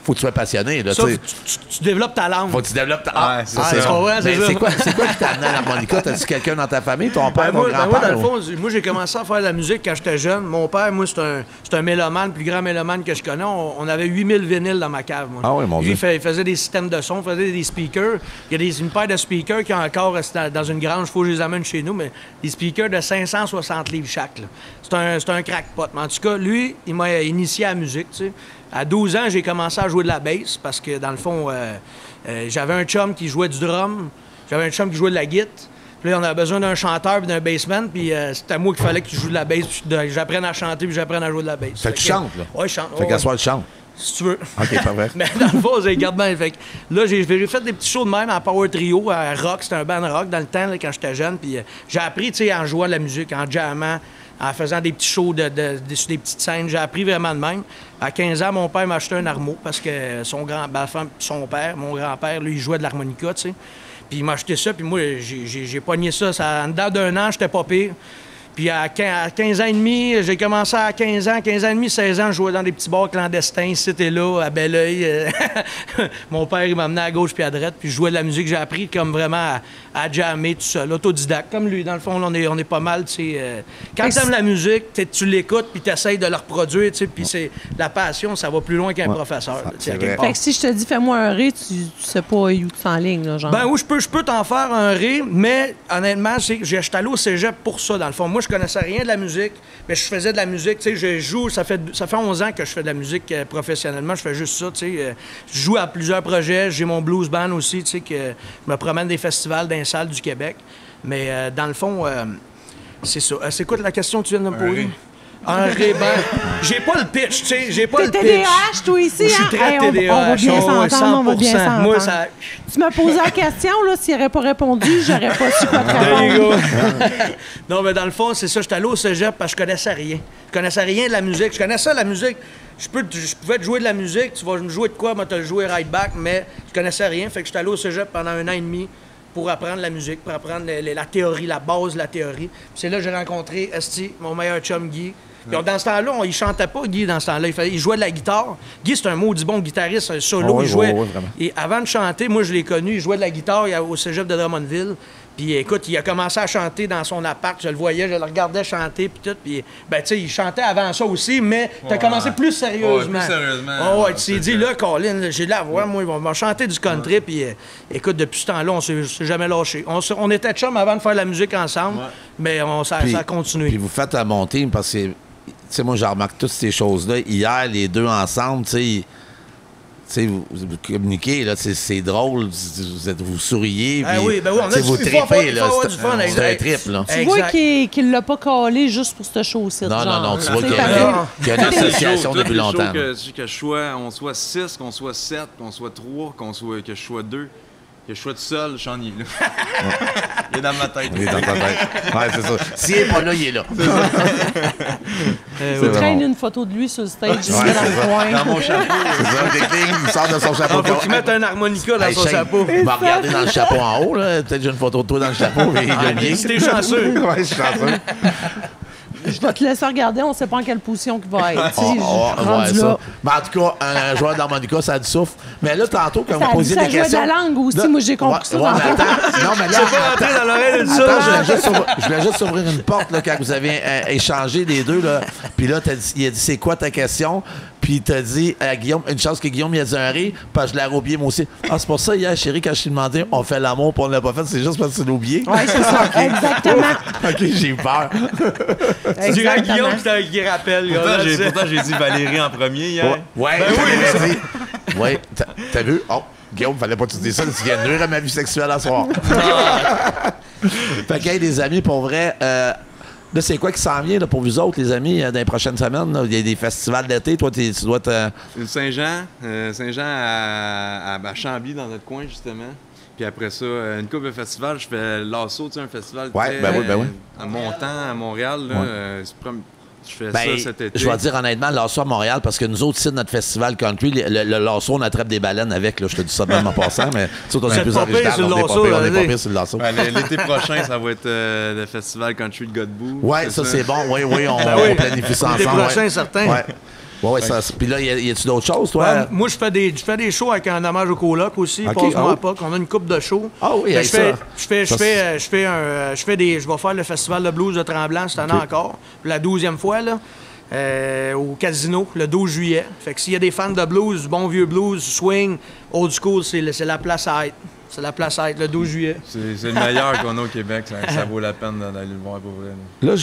faut que tu sois passionné. Là, tu développes ta langue. Faut que tu développes ta langue. C'est quoi qui t'a amené à l'harmonica? T'as-tu quelqu'un dans ta famille? Ton père, ton grand-père? Moi, dans le fond, moi, j'ai commencé à faire de la musique quand j'étais jeune. Mon père, moi, c'est un mélomane, le plus grand mélomane que je connais. On avait 8000 vinyles dans ma cave, moi. Ah oui, mon Dieu. Lui, il faisait des systèmes de son, il faisait des speakers. Il y a une paire de speakers qui ont encore dans une grange, il faut que je les amène chez nous, mais des speakers de 560 livres chaque. C'est un crackpot. Mais en tout cas, lui, il m'a initié à la musique, tu sais. À 12 ans, j'ai commencé à jouer de la bass parce que, dans le fond, j'avais un chum qui jouait du drum, j'avais un chum qui jouait de la guitare. Puis là, on avait besoin d'un chanteur et d'un bassman, puis c'était à moi qu'il fallait qu'il joue de la bass, puis j'apprenne à chanter, puis j'apprenne à jouer de la bass. Fait que tu chantes, là? Oui, je chante. Fait qu'à soir, tu chantes. Si tu veux. OK, pas vrai. Mais dans le fond, j'ai gardé bien. Fait que là, j'ai fait des petits shows de même en power trio, à rock. C'était un band rock dans le temps, là, quand j'étais jeune. Puis j'ai appris, tu sais, en jouant de la musique, en jammant, en faisant des petits shows sur des petites scènes. J'ai appris vraiment de même. À 15 ans, mon père m'a acheté un harmo parce que mon grand-père, lui, il jouait de l'harmonica, tu sais. Puis il m'a acheté ça, puis moi, j'ai pogné ça. En dedans d'un an, j'étais pas pire. Puis à 15 ans et demi, j'ai commencé à 15 ans et demi, 16 ans, je jouais dans des petits bars clandestins, c'était là, à Belleuil. Mon père, il m'amenait à gauche puis à droite, puis je jouais de la musique. J'ai appris comme vraiment à jammer tout seul, autodidacte, comme lui. Dans le fond, là, on est pas mal, tu sais. Quand tu aimes la musique, tu l'écoutes, puis tu essaies de la reproduire, tu sais, puis c'est la passion, ça va plus loin qu'un professeur. Fait que si je te dis, fais-moi un ré, tu sais pas où tu s'enlignes, là, genre. Ben oui, je peux t'en faire un ré, mais honnêtement, j'étais allé au cégep pour ça, dans le fond. Moi, je connaissais rien de la musique, mais je faisais de la musique, tu sais, je joue, ça fait 11 ans que je fais de la musique professionnellement, je fais juste ça, tu sais. Je joue à plusieurs projets, j'ai mon blues band aussi, tu sais, que je me promène des festivals dans les salles du Québec. Mais dans le fond, c'est ça. C'est quoi la question que tu viens de me poser? Un ré, j'ai pas le pitch, tu sais, j'ai pas le pitch. T'es TDAH, toi, ici, je suis très TDAH. On va bien s'entendre, on va bien s'entendre. Moi, ça... Tu m'as posé la question, là, s'il n'aurait pas répondu, j'aurais pas su quoi te répondre. Non, mais dans le fond, c'est ça, j'étais allé au cégep parce que je connaissais rien. Je connaissais rien de la musique. Je connaissais la musique. Je pouvais te jouer de la musique, tu vas me jouer de quoi, moi, te le jouer right back, mais je connaissais rien. Fait que j'étais allé au cégep pendant 1 an et demi pour apprendre la musique, pour apprendre la théorie, la base de la théorie. Puis c'est là que j'ai rencontré Esti, mon meilleur chum Guy, Puis dans ce temps-là, il chantait pas, Guy, dans ce temps-là. Il jouait de la guitare. Guy, c'est un maudit bon guitariste, un solo. Il jouait. Vraiment. Et avant de chanter, moi, je l'ai connu, il jouait de la guitare au cégep de Drummondville. Puis écoute, il a commencé à chanter dans son appart. Je le voyais, je le regardais chanter, puis tout. Puis, ben, tu sais, il chantait avant ça aussi, mais t'as commencé plus sérieusement. Ouais, plus sérieusement. Oh, ouais, tu t'es dit, là, Colin, j'ai de la voix, moi, ils vont chanter du country. Puis, écoute, depuis ce temps-là, on s'est jamais lâché. On était chums avant de faire la musique ensemble, mais ça a continué. Puis vous faites la montée, parce que, tu sais, moi, je remarque toutes ces choses-là. Hier, les deux ensemble, tu sais, vous communiquez, là, c'est drôle, vous souriez, ben oui, on a vous trippez, là. C'est un trip, là. Tu vois qu'il l'a pas collé juste pour ce show-ci. Non, tu vois qu'il y a une association depuis longtemps. Que on soit 6, qu'on soit 7, qu'on soit 3, que je sois 2. Que je sois tout seul, Sean, il est là. Il est dans ma tête. Il est dans ta tête. Ouais, c'est ça. S'il n'est pas là, il est là. Il traîne une photo de lui sur le stage, il met dans le coin. Dans mon chapeau. C'est ça, il sort de son chapeau. Il faut qu'il mette un harmonica dans son chapeau. Il va regarder dans le chapeau en haut, là. Peut-être j'ai une photo de toi dans le chapeau. Si t'es chanceux. Ouais, je suis chanceux. Je vais te laisser regarder, on ne sait pas en quelle position qu'il va être. Ouais, ça. Mais en tout cas, un joueur d'harmonica, ça a du souffle. Mais là, tantôt, quand vous posiez des questions... Ça de la langue aussi, moi j'ai compris ça. Mais attends, non, mais là... C'est pas rentré dans l'oreille de ça. Je voulais juste ouvrir une porte là, quand vous avez échangé les deux. Là. Puis là, il a dit, c'est quoi ta question? Puis il t'a dit à Guillaume, une chance que Guillaume il a dit un rire, parce que je l'ai oublié moi aussi. Ah, c'est pour ça, hier, chérie, quand je t'ai demandé, on fait l'amour, puis on l'a pas fait, c'est juste parce que tu l'as oublié. Oui, c'est ça, exactement. OK, j'ai eu peur. Tu dirais Guillaume qui rappelle. Pourtant, j'ai dit Valérie en premier hier. Ouais, ben oui, dit. Ouais, t'as vu? Oh, Guillaume, fallait pas que tu dises ça, tu viens de nuire à ma vie sexuelle à soir. Fait que, hey, les amis, pour vrai, là, c'est quoi qui s'en vient là, pour vous autres, les amis, dans les prochaines semaines? Là? Il y a des festivals d'été. Toi, tu dois te... Saint-Jean. Saint-Jean à Chambly, dans notre coin, justement. Puis après ça, une couple de festivals. Je fais l'Assaut, un festival à Montant, à Montréal. Là, je fais ça cet été. Je vais dire honnêtement, l'Assaut à Montréal, parce que nous autres, ici, notre festival country, l'Assaut, on attrape des baleines avec. Là, je te dis ça même en passant, mais tu sais, on est plus original. On est pas pire sur l'Assaut. L'été prochain, ça va être le festival country de Godbout. Oui, ça c'est bon. Oui, on planifie ça ensemble. L'été prochain, certain. Oui, ça. Puis là, y a-tu d'autres choses, toi? Ouais, moi, je fais des shows avec un hommage au coloc aussi. Passe-moi pas, qu'on a une coupe de shows. Ah oui, je vais faire le festival de blues de Tremblant cette année encore, la 12e fois, là, au Casino, le 12 juillet. Fait que s'il y a des fans de blues, du bon vieux blues, swing, old school, c'est la place à être. C'est la place à être, le 12 juillet. C'est le meilleur qu'on a au Québec. Ça vaut la peine d'aller le voir pour vrai. Là,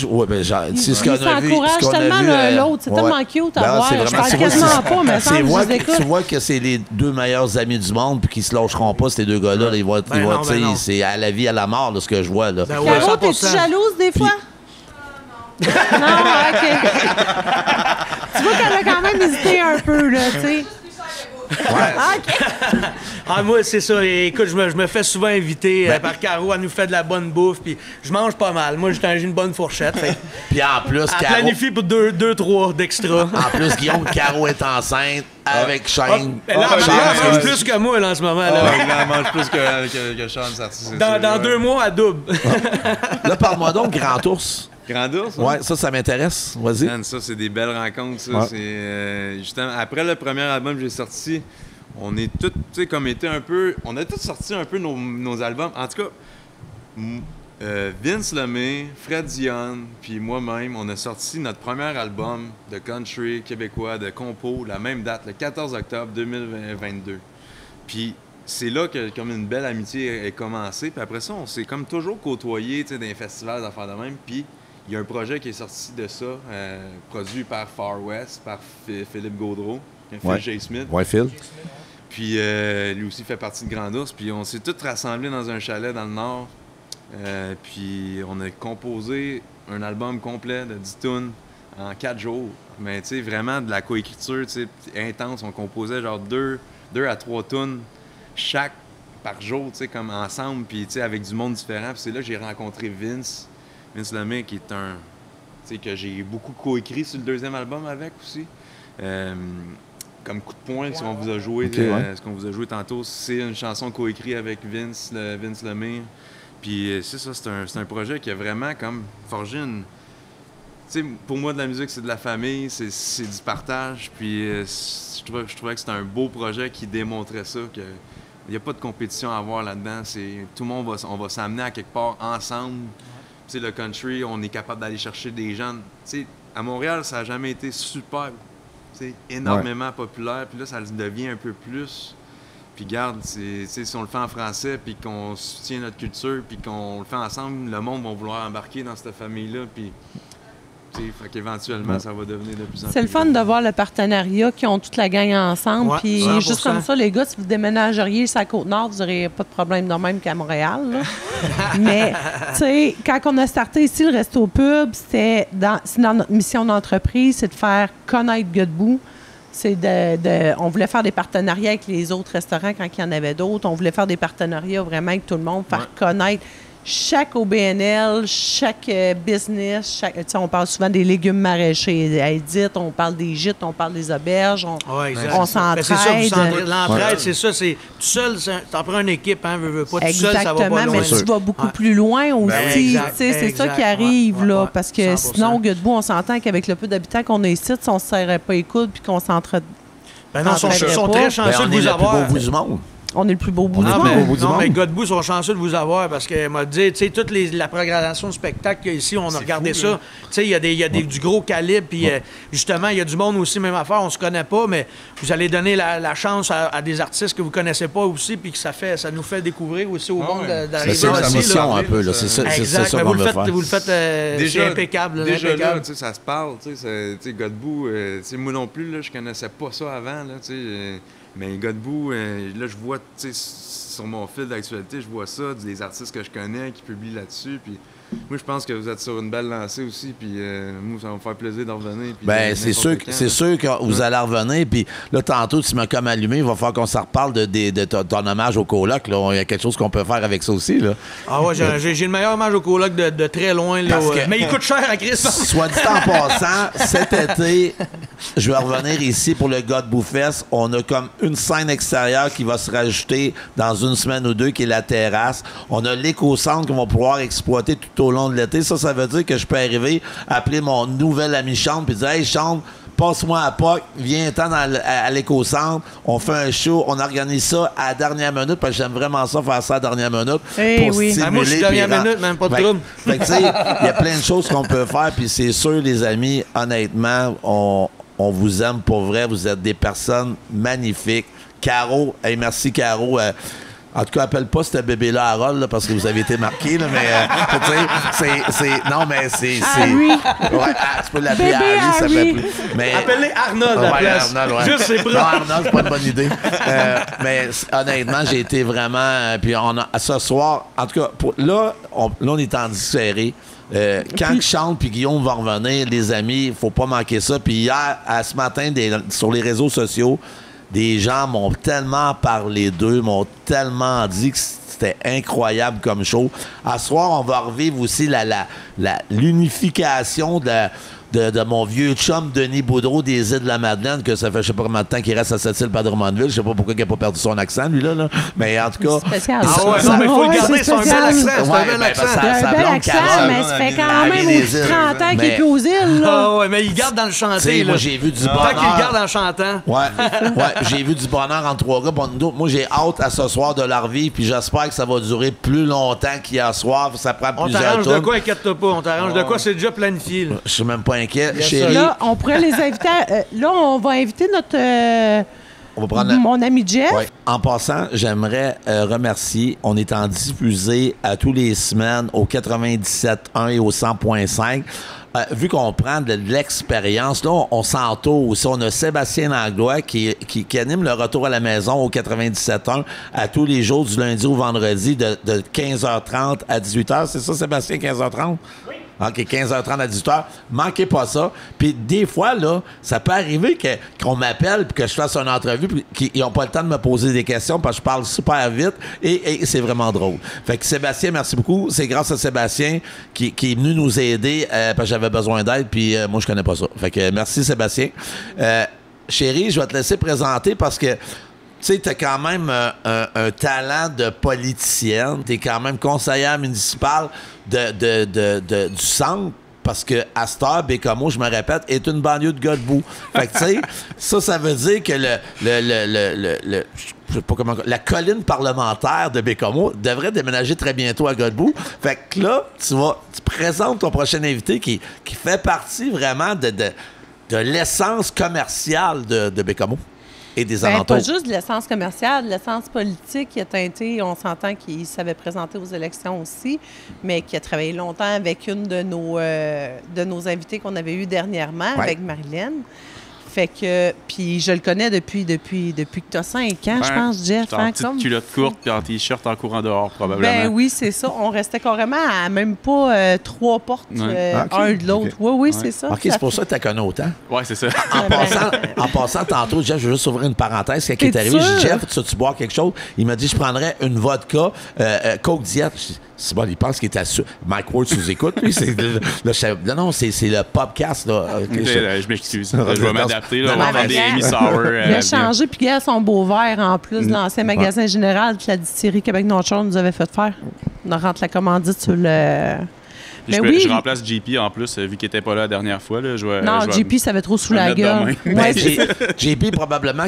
c'est ce qu'on a vu. Ça encourage tellement l'un l'autre. C'est tellement cute à voir. Je parle quasiment pas, mais ça, je vous écoute. Tu vois que c'est les deux meilleurs amis du monde puis qu'ils se lâcheront pas, ces deux gars-là. C'est à la vie, à la mort, là, ce que je vois. Là. Caro, t'es-tu jalouse des fois? Non, OK. Tu vois qu'elle a quand même hésité un peu, là, tu sais. Ah, moi, c'est ça. Écoute, je me fais souvent inviter par Caro. Elle nous fait de la bonne bouffe. Puis je mange pas mal. Moi, j'ai une bonne fourchette. Puis en plus, elle planifie pour 2-3 d'extra. En plus, Guillaume, Caro est enceinte avec Shane. Elle mange plus que moi là, en ce moment. Elle mange plus que Sean Sarty. Dans 2 mois, elle double. Là, parle-moi donc, Grand Ours. Grand Ours? Ouais, ça m'intéresse. Vas-y. Man, ça, c'est des belles rencontres. Ça. C'est, justement, après le premier album que j'ai sorti, on est tous, tu sais, comme été un peu... On a tous sorti un peu nos albums. En tout cas, Vince Lemay, Fred Dion, puis moi-même, on a sorti notre premier album de country québécois, de compo, la même date, le 14 octobre 2022. Puis c'est là que comme une belle amitié est commencée. Puis après ça, on s'est comme toujours côtoyés, tu sais, dans les festivals, d'affaires de même. Puis il y a un projet qui est sorti de ça, produit par Far West, par Philippe Gaudreau, qui a fait Jay Smith. Ouais, Phil. Puis lui aussi fait partie de Grand Ours. Puis on s'est tous rassemblés dans un chalet dans le Nord. Puis on a composé un album complet de 10 tunes en 4 jours. Mais tu sais, vraiment de la coécriture, tu sais, intense. On composait genre 2 à 3 tunes chaque par jour, tu sais, comme ensemble. Puis tu sais, avec du monde différent. Puis c'est là que j'ai rencontré Vince Lemay, qui est un... Tu sais, que j'ai beaucoup coécrit sur le deuxième album avec aussi. Comme Coup de poing, ce qu'on vous a joué, ce qu'on vous a joué tantôt, c'est une chanson coécrite avec Vince Lemay. Puis c'est ça, c'est un projet qui a vraiment comme forgé une... Tu sais, pour moi, de la musique, c'est de la famille, c'est du partage. Puis je trouvais que c'était un beau projet qui démontrait ça, qu'il n'y a pas de compétition à avoir là-dedans. Tout le monde on va s'amener à quelque part ensemble. Tu sais, le country, on est capable d'aller chercher des gens. Tu sais, à Montréal, ça n'a jamais été super, tu sais, énormément populaire. Puis là, ça devient un peu plus. Puis garde, si on le fait en français, puis qu'on soutient notre culture, puis qu'on le fait ensemble, le monde va vouloir embarquer dans cette famille-là. Puis, fait qu'éventuellement, ça va devenir de plus en plus. C'est le fun de voir le partenariat qui ont toute la gang ensemble. Ouais, Puis 100%. juste comme ça, les gars, si vous déménageriez sur la Côte-Nord, vous n'auriez pas de problème de même qu'à Montréal. Là. Mais, tu sais, quand on a starté ici, le Resto Pub, c'est dans notre mission d'entreprise, c'est de faire connaître Godbout. On voulait faire des partenariats avec les autres restaurants quand il y en avait d'autres. On voulait faire des partenariats vraiment avec tout le monde, faire connaître chaque OBNL, chaque business. On parle souvent des légumes maraîchers à Edith, on parle des gîtes, on parle des auberges, on s'entraide. C'est ça, l'entraide, c'est ça. C'est tout seul, t'en prends une équipe, hein, veux pas. Tout seul, ça va pas loin. Mais tu vas beaucoup plus loin aussi. C'est ça qui arrive, là. Parce que 100%. Sinon, Godbout, on s'entend qu'avec le peu d'habitants qu'on a ici, si on ne se serrait pas les coudes puis qu'on s'entraide. Ben non, ils sont très chanceux de vous avoir. On est le plus beau bout du monde. On est le plus beau bout du Non, monde. mais Godbout sont chanceux de vous avoir parce que m'a dit, tu sais, toute la programmation de spectacle qu'il y a ici, on a regardé fou, ça. Tu sais, il y a du gros calibre, puis justement, il y a du monde aussi, même affaire, on se connaît pas, mais vous allez donner la chance à des artistes que vous connaissez pas aussi, puis que ça nous fait découvrir aussi au monde d'arriver c'est la ici. mission un peu, là. C'est ça qu'on veut faire. Vous le faites, c'est impeccable. Déjà là, tu sais, ça se parle, tu sais, Godbout, moi non plus, là, je connaissais pas ça avant, là, tu sais. Mais Godbout, là, je vois, tu sais, sur mon fil d'actualité, je vois ça, des artistes que je connais qui publient là-dessus. Puis moi, je pense que vous êtes sur une belle lancée aussi. Puis moi, ça va me faire plaisir d'en revenir. Bien, c'est sûr que vous allez revenir. Puis là, tantôt, tu m'as comme allumé. Il va falloir qu'on s'en reparle de ton hommage au coloc. Là. Il y a quelque chose qu'on peut faire avec ça aussi. Là. Ah ouais, j'ai le meilleur hommage au coloc de très loin. Là, mais il coûte cher à Chris. Soit dit en passant, cet été, je vais revenir ici pour le Godbout Fest. On a comme une scène extérieure qui va se rajouter dans une semaine ou deux, qui est la terrasse. On a l'éco-centre qu'on va pouvoir exploiter tout au long de l'été. Ça veut dire que je peux arriver, appeler mon nouvel ami Chante, puis dire « Hey, Chante, passe-moi à POC, viens-t'en à l'éco-centre, on fait un show, on organise ça à la dernière minute, parce que j'aime vraiment ça, faire ça à la dernière minute. Pour stimuler, moi, je suis dernière minute, même pas de trouble. Fait que, tu sais, il y a plein de choses qu'on peut faire, puis c'est sûr, les amis, honnêtement, on vous aime pour vrai, vous êtes des personnes magnifiques. Caro, hey, merci Caro. En tout cas, appelle pas ce bébé-là Harold, là, parce que vous avez été marqué, là, mais tu sais, non, mais c'est. Harry. Ouais, tu peux l'appeler Harry, ça fait plus. Mais appelez Arnold à la place. Arnold, ouais. Juste c'est non, Arnold, c'est pas une bonne idée. Mais honnêtement, j'ai été vraiment. Puis ce soir, en tout cas, là, on est en différé. Quand Chante puis Guillaume vont revenir, les amis, il faut pas manquer ça. Puis hier, ce matin, sur les réseaux sociaux, des gens m'ont tellement parlé d'eux, m'ont tellement dit que c'était incroyable comme show. À ce soir, on va revivre aussi l'unification de mon vieux chum Denis Boudreau des Îles-de-la-Madeleine, que ça fait je sais pas combien de temps qu'il reste à cette île Padre-Montville. Je sais pas pourquoi il n'a pas perdu son accent, lui, là. Mais en tout cas... C'est spécial. Ah ouais, non, mais il faut le garder, c'est un bel accent. C'est un bel accent. C'est un bel accent, mais ça fait quand même au-dessus de 30 ans qu'il est plus aux îles, là. Ah ouais, mais il garde dans le chantier, là. Moi, j'ai vu du bonheur. Tant qu'il garde en chantant. Ouais, j'ai vu du bonheur entre trois gars. Moi, j'ai hâte à ce soir de la revivre, puis j'espère que ça va durer plus longtemps qu'hier soir. Ça prend plusieurs tours. On t'arrange de quoi, inquiète-toi pas. On t'arrange de quoi, c'est déjà planifié, là. Je suis même pas inquiet. Chérie. Là, on pourrait les inviter. Là, on va inviter notre. On va prendre mon ami Jeff. Ouais. En passant, j'aimerais remercier. On est en diffusé à tous les semaines au 97.1 et au 100.5. Vu qu'on prend de l'expérience, là, on s'entoure aussi. On a Sébastien Langlois qui anime le retour à la maison au 97.1 à tous les jours du lundi au vendredi de 15h30 à 18h. C'est ça, Sébastien, 15h30? Oui. OK, 15h30 à 18h. Manquez pas ça. Puis des fois, là, ça peut arriver qu'on m'appelle puis que je fasse une entrevue puis qu'ils n'ont pas le temps de me poser des questions parce que je parle super vite et c'est vraiment drôle. Fait que Sébastien, merci beaucoup. C'est grâce à Sébastien qui est venu nous aider parce que j'avais besoin d'aide puis moi, je connais pas ça. Fait que merci Sébastien. Chérie, je vais te laisser présenter parce que tu sais, t'as quand même un talent de politicienne. T'es quand même conseillère municipale du centre. parce que Astor, Bécomo, je me répète, est une banlieue de Godbout. Fait que, tu sais, ça veut dire que je sais pas comment, la colline parlementaire de Bécomo devrait déménager très bientôt à Godbout. Fait que là, tu présentes ton prochain invité qui fait partie vraiment de l'essence commerciale de Bécomo et des alentours. Pas juste de l'essence commerciale, de l'essence politique qui a teinté, on s'entend qu'il savait présenter aux élections aussi, mais qui a travaillé longtemps avec une de nos invités qu'on avait eu dernièrement, avec Marilyn. Fait que, puis je le connais depuis que tu as 5 ans, je pense, Jeff. En petite culotte courte puis en T-shirt en courant dehors, probablement. Ben oui, c'est ça. On restait carrément à même pas 3 portes, un de l'autre. Oui, c'est ça. OK, c'est pour ça que tu la connais autant. Oui, c'est ça. En passant tantôt, Jeff, je veux juste ouvrir une parenthèse. Quand il est arrivé, j'ai dit, Jeff, tu bois quelque chose? Il m'a dit, je prendrais une vodka, Coke Diet. C'est bon, il pense qu'il est assuré. Mike Ward nous écoute, lui. Non, c'est le podcast, là. Je m'excuse. Je vais m'adapter, là. On va prendre des Amy Sour. Il a changé, puis il a son beau verre en plus de l'ancien magasin général que la distillerie Québec-Nord-Chaude nous avait fait faire. On rentre la commandite sur le... Je remplace JP en plus, vu qu'il n'était pas là la dernière fois. Là, JP, ça avait trop sous la gueule. JP, probablement,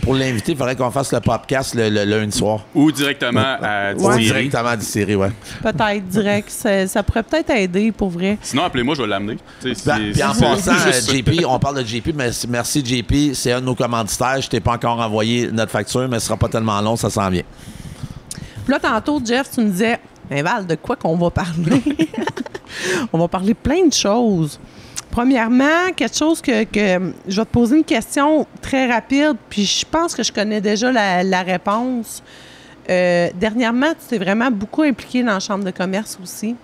pour l'inviter, il faudrait qu'on fasse le podcast le lundi soir. Ou directement à Distillerie. Ou directement à Distillerie, oui. Peut-être direct. Ça pourrait peut-être aider, pour vrai. Sinon, appelez-moi, je vais l'amener. Puis en passant, JP, on parle de JP, mais merci JP, c'est un de nos commanditaires. Je t'ai pas encore envoyé notre facture, mais ce sera pas tellement long, ça s'en vient. Puis là, tantôt, Jeff, tu me disais... Mais Val, de quoi qu'on va parler? On va parler plein de choses. Premièrement, quelque chose que je vais te poser une question très rapide, puis je pense que je connais déjà la réponse. Dernièrement, tu t'es vraiment beaucoup impliqué dans la chambre de commerce aussi.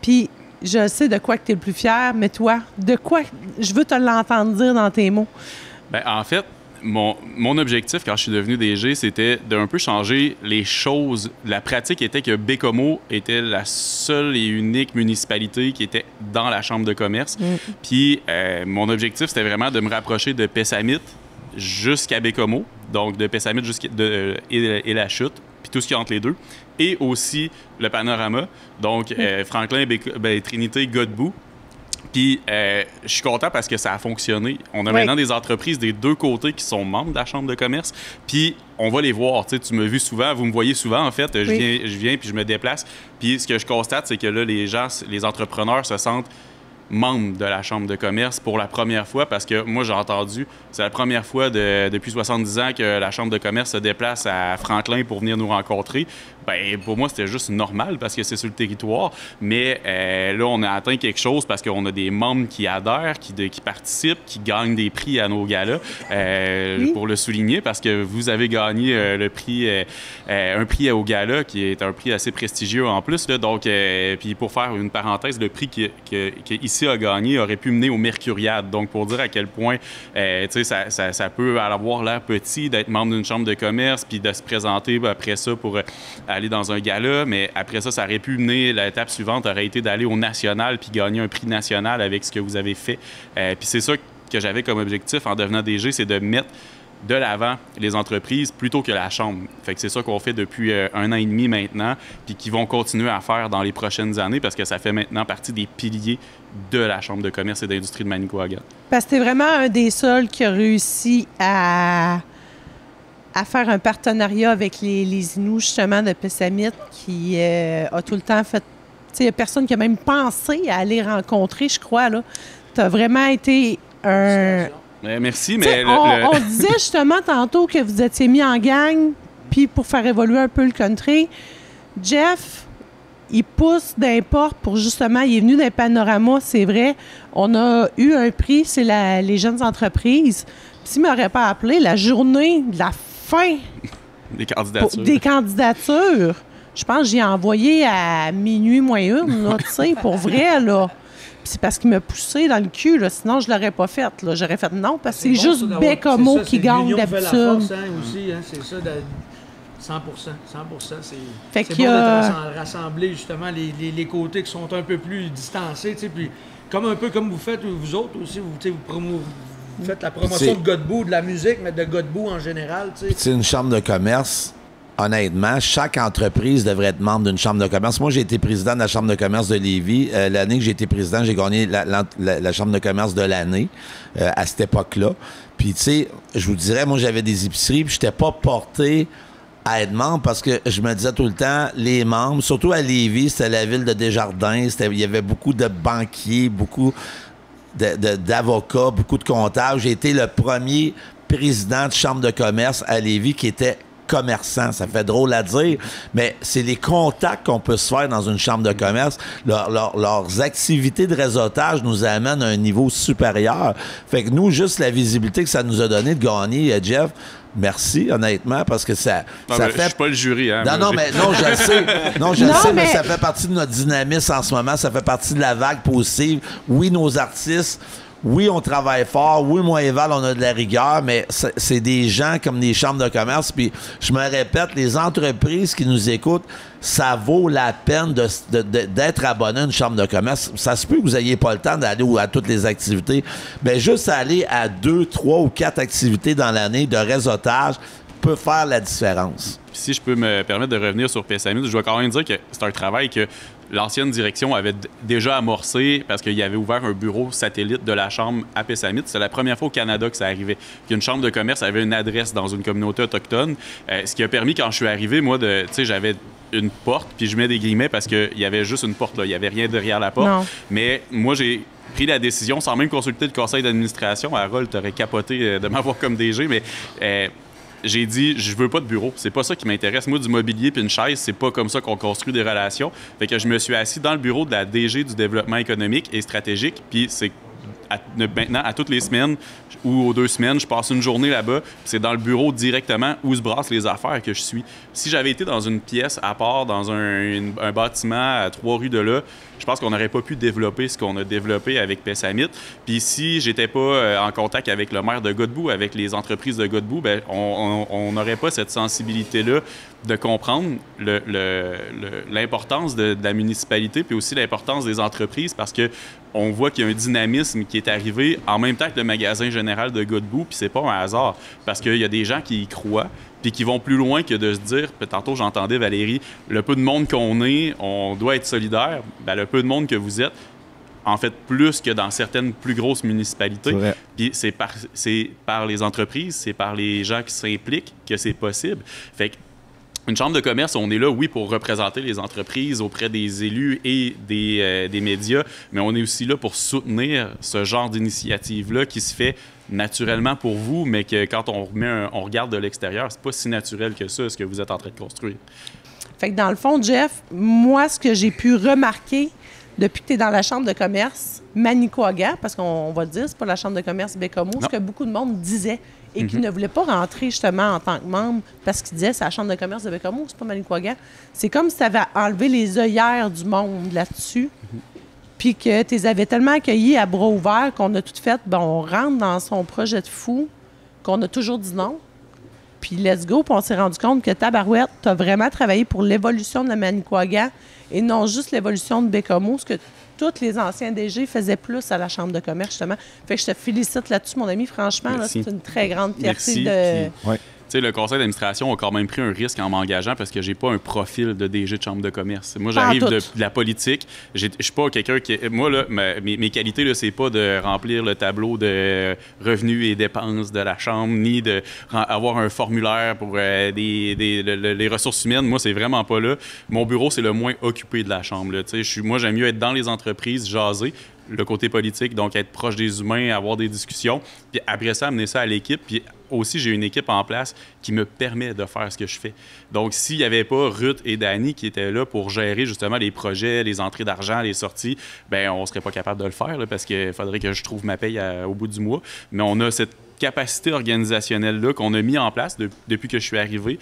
Puis, je sais de quoi que tu es le plus fier, mais toi, de quoi je veux te l'entendre dire dans tes mots? Bien, en fait, mon objectif quand je suis devenu DG, c'était d'un peu changer les choses. La pratique était que Bécomo était la seule et unique municipalité qui était dans la chambre de commerce. Puis mon objectif, c'était vraiment de me rapprocher de Pessamit jusqu'à Bécomo, donc de Pessamit et la chute, puis tout ce qui est entre les deux, et aussi le panorama, donc Franklin, Trinité, Godbout. Puis, je suis content parce que ça a fonctionné. On a maintenant des entreprises des deux côtés qui sont membres de la Chambre de commerce. Puis, on va les voir. Tu sais, tu m'as vu souvent, vous me voyez souvent, en fait. Je viens puis je me déplace. Puis, ce que je constate, c'est que là, les entrepreneurs se sentent membres de la Chambre de commerce pour la première fois parce que moi, j'ai entendu, c'est la première fois depuis 70 ans que la Chambre de commerce se déplace à Franklin pour venir nous rencontrer. Bien, pour moi, c'était juste normal parce que c'est sur le territoire. Mais là, on a atteint quelque chose parce qu'on a des membres qui adhèrent, qui participent, qui gagnent des prix à nos galas. Pour le souligner, parce que vous avez gagné un prix au gala qui est un prix assez prestigieux en plus. Là, donc, puis pour faire une parenthèse, le prix qui ici a gagné aurait pu mener au Mercuriade. Donc, pour dire à quel point ça peut avoir l'air petit d'être membre d'une chambre de commerce puis de se présenter après ça pour aller dans un gala, mais après ça aurait pu mener, l'étape suivante aurait été d'aller au national puis gagner un prix national avec ce que vous avez fait. Puis c'est ça que j'avais comme objectif en devenant DG, c'est de mettre de l'avant les entreprises plutôt que la Chambre. Fait que c'est ça qu'on fait depuis 1 an et demi maintenant, puis qu'ils vont continuer à faire dans les prochaines années parce que ça fait maintenant partie des piliers de la Chambre de commerce et d'industrie de Manicouagan. Parce que t'es vraiment un des seuls qui a réussi à faire un partenariat avec les Inuits, justement, de Pessamit, qui a tout le temps fait... Tu sais, il n'y a personne qui a même pensé à aller rencontrer, je crois, là. Tu as vraiment été un... Merci, mais... On disait justement tantôt que vous étiez mis en gang, puis pour faire évoluer un peu le country. Jeff, il pousse d'un porte pour justement... Il est venu d'un panorama, c'est vrai. On a eu un prix, c'est les jeunes entreprises. Puis s'il ne m'aurait pas appelé, la journée de la fin... Des candidatures. Je pense que j'y ai envoyé à minuit moins une, là, tu sais, pour vrai, là. Puis c'est parce qu'il m'a poussé dans le cul, là, sinon je l'aurais pas fait. Là. J'aurais fait non, parce que c'est juste Bécomo qui gagne d'habitude. C'est la force, aussi, hein, c'est ça, 100%. C'est bon d'être rassembler justement les côtés qui sont un peu plus distancés, tu sais, puis un peu comme vous faites, vous autres aussi, vous faites la promotion de Godbout, de la musique, mais de Godbout en général, tu sais. C'est une chambre de commerce honnêtement, chaque entreprise devrait être membre d'une chambre de commerce. Moi, j'ai été président de la chambre de commerce de Lévis. L'année que j'ai été président, j'ai gagné la chambre de commerce de l'année à cette époque-là. Puis, tu sais, je vous dirais, moi, j'avais des épiceries, puis je n'étais pas porté à être membre parce que je me disais tout le temps, les membres, surtout à Lévis, c'était la ville de Desjardins, il y avait beaucoup de banquiers, beaucoup d'avocats, beaucoup de comptables. J'ai été le premier président de chambre de commerce à Lévis qui était commerçant. Ça fait drôle à dire, mais c'est les contacts qu'on peut se faire dans une chambre de commerce. Leurs activités de réseautage nous amènent à un niveau supérieur. Fait que nous, juste la visibilité que ça nous a donné de gagner, Jeff, merci, honnêtement, parce que ça fait... Je suis pas le jury, hein. Non, je le sais. Non, je le sais, mais ça fait partie de notre dynamisme en ce moment. Ça fait partie de la vague positive. Oui, nos artistes... Oui, on travaille fort. Oui, moi et Val, on a de la rigueur, mais c'est des gens comme des chambres de commerce. Puis, je me répète, les entreprises qui nous écoutent, ça vaut la peine d'être abonné à une chambre de commerce. Ça se peut que vous n'ayez pas le temps d'aller à toutes les activités, mais juste aller à 2, 3 ou 4 activités dans l'année de réseautage peut faire la différence. Puis si je peux me permettre de revenir sur PSAMIT, je dois quand même dire que c'est un travail que l'ancienne direction avait déjà amorcé parce qu'il y avait ouvert un bureau satellite de la Chambre à PSAMIT. C'est la première fois au Canada que ça arrivait. Qu'une chambre de commerce avait une adresse dans une communauté autochtone. Ce qui a permis, quand je suis arrivé, moi, tu sais, j'avais une porte, puis je mets des guillemets parce qu'il y avait juste une porte, là. Il n'y avait rien derrière la porte. Non. Mais moi, j'ai pris la décision, sans même consulter le conseil d'administration. Harold, t'aurais capoté de m'avoir comme DG, mais... j'ai dit, je veux pas de bureau. C'est pas ça qui m'intéresse. Moi, du mobilier puis une chaise, c'est pas comme ça qu'on construit des relations. Fait que je me suis assis dans le bureau de la DG du développement économique et stratégique. Puis c'est maintenant, à toutes les semaines ou aux 2 semaines, je passe une journée là-bas. C'est dans le bureau directement où se brassent les affaires que je suis. Si j'avais été dans une pièce à part, dans un bâtiment à 3 rues de là, je pense qu'on n'aurait pas pu développer ce qu'on a développé avec PSAMIT. Puis si j'étais pas en contact avec le maire de Godbout, avec les entreprises de Godbout, ben on n'aurait pas cette sensibilité-là de comprendre l'importance de la municipalité, puis aussi l'importance des entreprises, parce que on voit qu'il y a un dynamisme qui est arrivé en même temps que le magasin général de Godbout, puis c'est pas un hasard, parce qu'il y a des gens qui y croient, puis qui vont plus loin que de se dire, tantôt j'entendais Valérie, le peu de monde qu'on est, on doit être solidaire. Ben, le peu de monde que vous êtes, en fait, plus que dans certaines plus grosses municipalités. Puis c'est par les entreprises, c'est par les gens qui s'impliquent que c'est possible. Fait que une chambre de commerce, on est là, oui, pour représenter les entreprises auprès des élus et des médias, mais on est aussi là pour soutenir ce genre d'initiative-là qui se fait naturellement pour vous, mais que quand on regarde de l'extérieur, c'est pas si naturel que ça, ce que vous êtes en train de construire. Fait que dans le fond, Jeff, moi, ce que j'ai pu remarquer depuis que tu es dans la chambre de commerce Manicouagan, parce qu'on va le dire, c'est pas la chambre de commerce Bécomo, ce que beaucoup de monde disait et qui ne voulait pas rentrer justement en tant que membre parce qu'il disait c'est la chambre de commerce de Bécomo, c'est pas Manicouagan. C'est comme si tu avais enlevé les œillères du monde là-dessus, puis que tu les avais tellement accueillis à bras ouverts qu'on a tout fait, on rentre dans son projet de fou, qu'on a toujours dit non. Puis let's go, puis on s'est rendu compte que tabarouette, tu as vraiment travaillé pour l'évolution de la Manicouagan et non juste l'évolution de Bécomo, ce que tous les anciens DG faisaient plus à la chambre de commerce, justement. Fait que je te félicite là-dessus, mon ami. Franchement, là, c'est une très grande fierté de... Tu sais, le conseil d'administration a quand même pris un risque en m'engageant parce que j'ai pas un profil de DG de chambre de commerce. Moi, j'arrive de la politique. Je suis pas quelqu'un qui... Moi, là, mes qualités, là, c'est pas de remplir le tableau de revenus et dépenses de la chambre, ni d'avoir un formulaire pour les ressources humaines. Moi, c'est vraiment pas là. Mon bureau, c'est le moins occupé de la chambre. Là. Moi, j'aime mieux être dans les entreprises, jaser. Le côté politique, donc être proche des humains, avoir des discussions, puis après ça, amener ça à l'équipe. Puis aussi, j'ai une équipe en place qui me permet de faire ce que je fais. Donc, s'il n'y avait pas Ruth et Danny qui étaient là pour gérer justement les projets, les entrées d'argent, les sorties, ben on ne serait pas capable de le faire là, parce qu'il faudrait que je trouve ma paye au bout du mois. Mais on a cette capacité organisationnelle-là qu'on a mis en place depuis que je suis arrivé,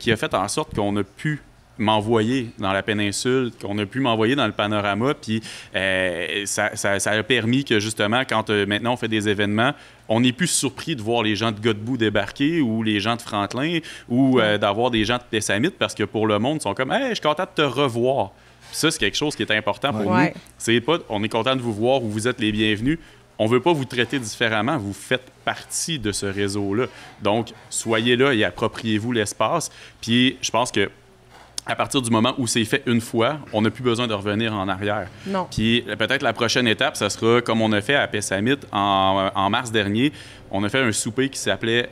qui a fait en sorte qu'on a pu m'envoyer dans la péninsule, qu'on a pu m'envoyer dans le panorama, puis ça a permis que justement, quand maintenant on fait des événements, on n'est plus surpris de voir les gens de Godbout débarquer ou les gens de Franklin ou d'avoir des gens de PSAMIT parce que pour le monde, ils sont comme « Hey, je suis content de te revoir ». Ça, c'est quelque chose qui est important pour nous. C'est pas « On est content de vous voir ou vous êtes les bienvenus ». on veut pas vous traiter différemment, vous faites partie de ce réseau-là. Donc, soyez là et appropriez-vous l'espace. Puis, je pense que à partir du moment où c'est fait une fois, on n'a plus besoin de revenir en arrière. Non. Puis peut-être la prochaine étape, ça sera comme on a fait à Pessamit en mars dernier. On a fait un souper qui s'appelait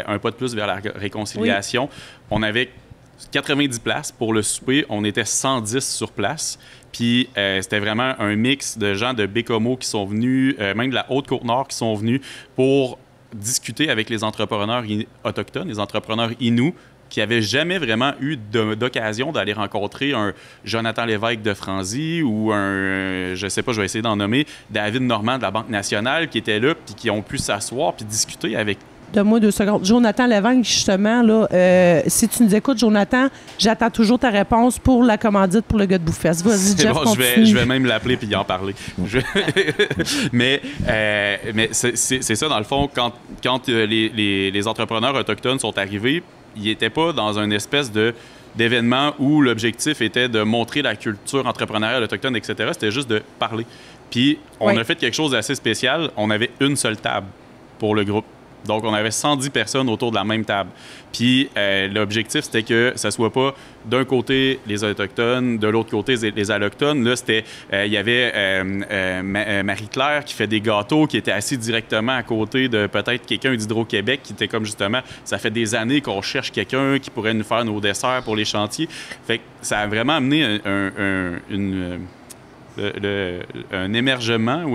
Un pas de plus vers la réconciliation. Oui. On avait 90 places pour le souper. On était 110 sur place. Puis c'était vraiment un mix de gens de Bécomo qui sont venus, même de la Haute-Côte-Nord qui sont venus pour discuter avec les entrepreneurs autochtones, les entrepreneurs Inuits, qui n'avaient jamais vraiment eu d'occasion d'aller rencontrer un Jonathan Lévesque de Franzy ou un, je sais pas, je vais essayer d'en nommer, David Normand de la Banque nationale qui était là puis qui ont pu s'asseoir puis discuter avec. Donne-moi 2 secondes. Jonathan Lévesque, justement, là, si tu nous écoutes, Jonathan, j'attends toujours ta réponse pour la commandite pour le gars de Bouffesse. Vas-y, Jeff, bon, continue. je vais même l'appeler puis y en parler. mais c'est ça, dans le fond, quand les entrepreneurs autochtones sont arrivés, ils n'étaient pas dans une espèce d'événement où l'objectif était de montrer la culture entrepreneuriale autochtone, etc. C'était juste de parler. Puis, on a fait quelque chose d'assez spécial. On avait une seule table pour le groupe. Donc, on avait 110 personnes autour de la même table. Puis, l'objectif, c'était que ça soit pas d'un côté les Autochtones, de l'autre côté les Allochtones. Là, c'était... il y avait Marie-Claire qui fait des gâteaux, qui était assise directement à côté de peut-être quelqu'un d'Hydro-Québec qui était comme justement... Ça fait des années qu'on cherche quelqu'un qui pourrait nous faire nos desserts pour les chantiers. Fait que ça a vraiment amené un émergement...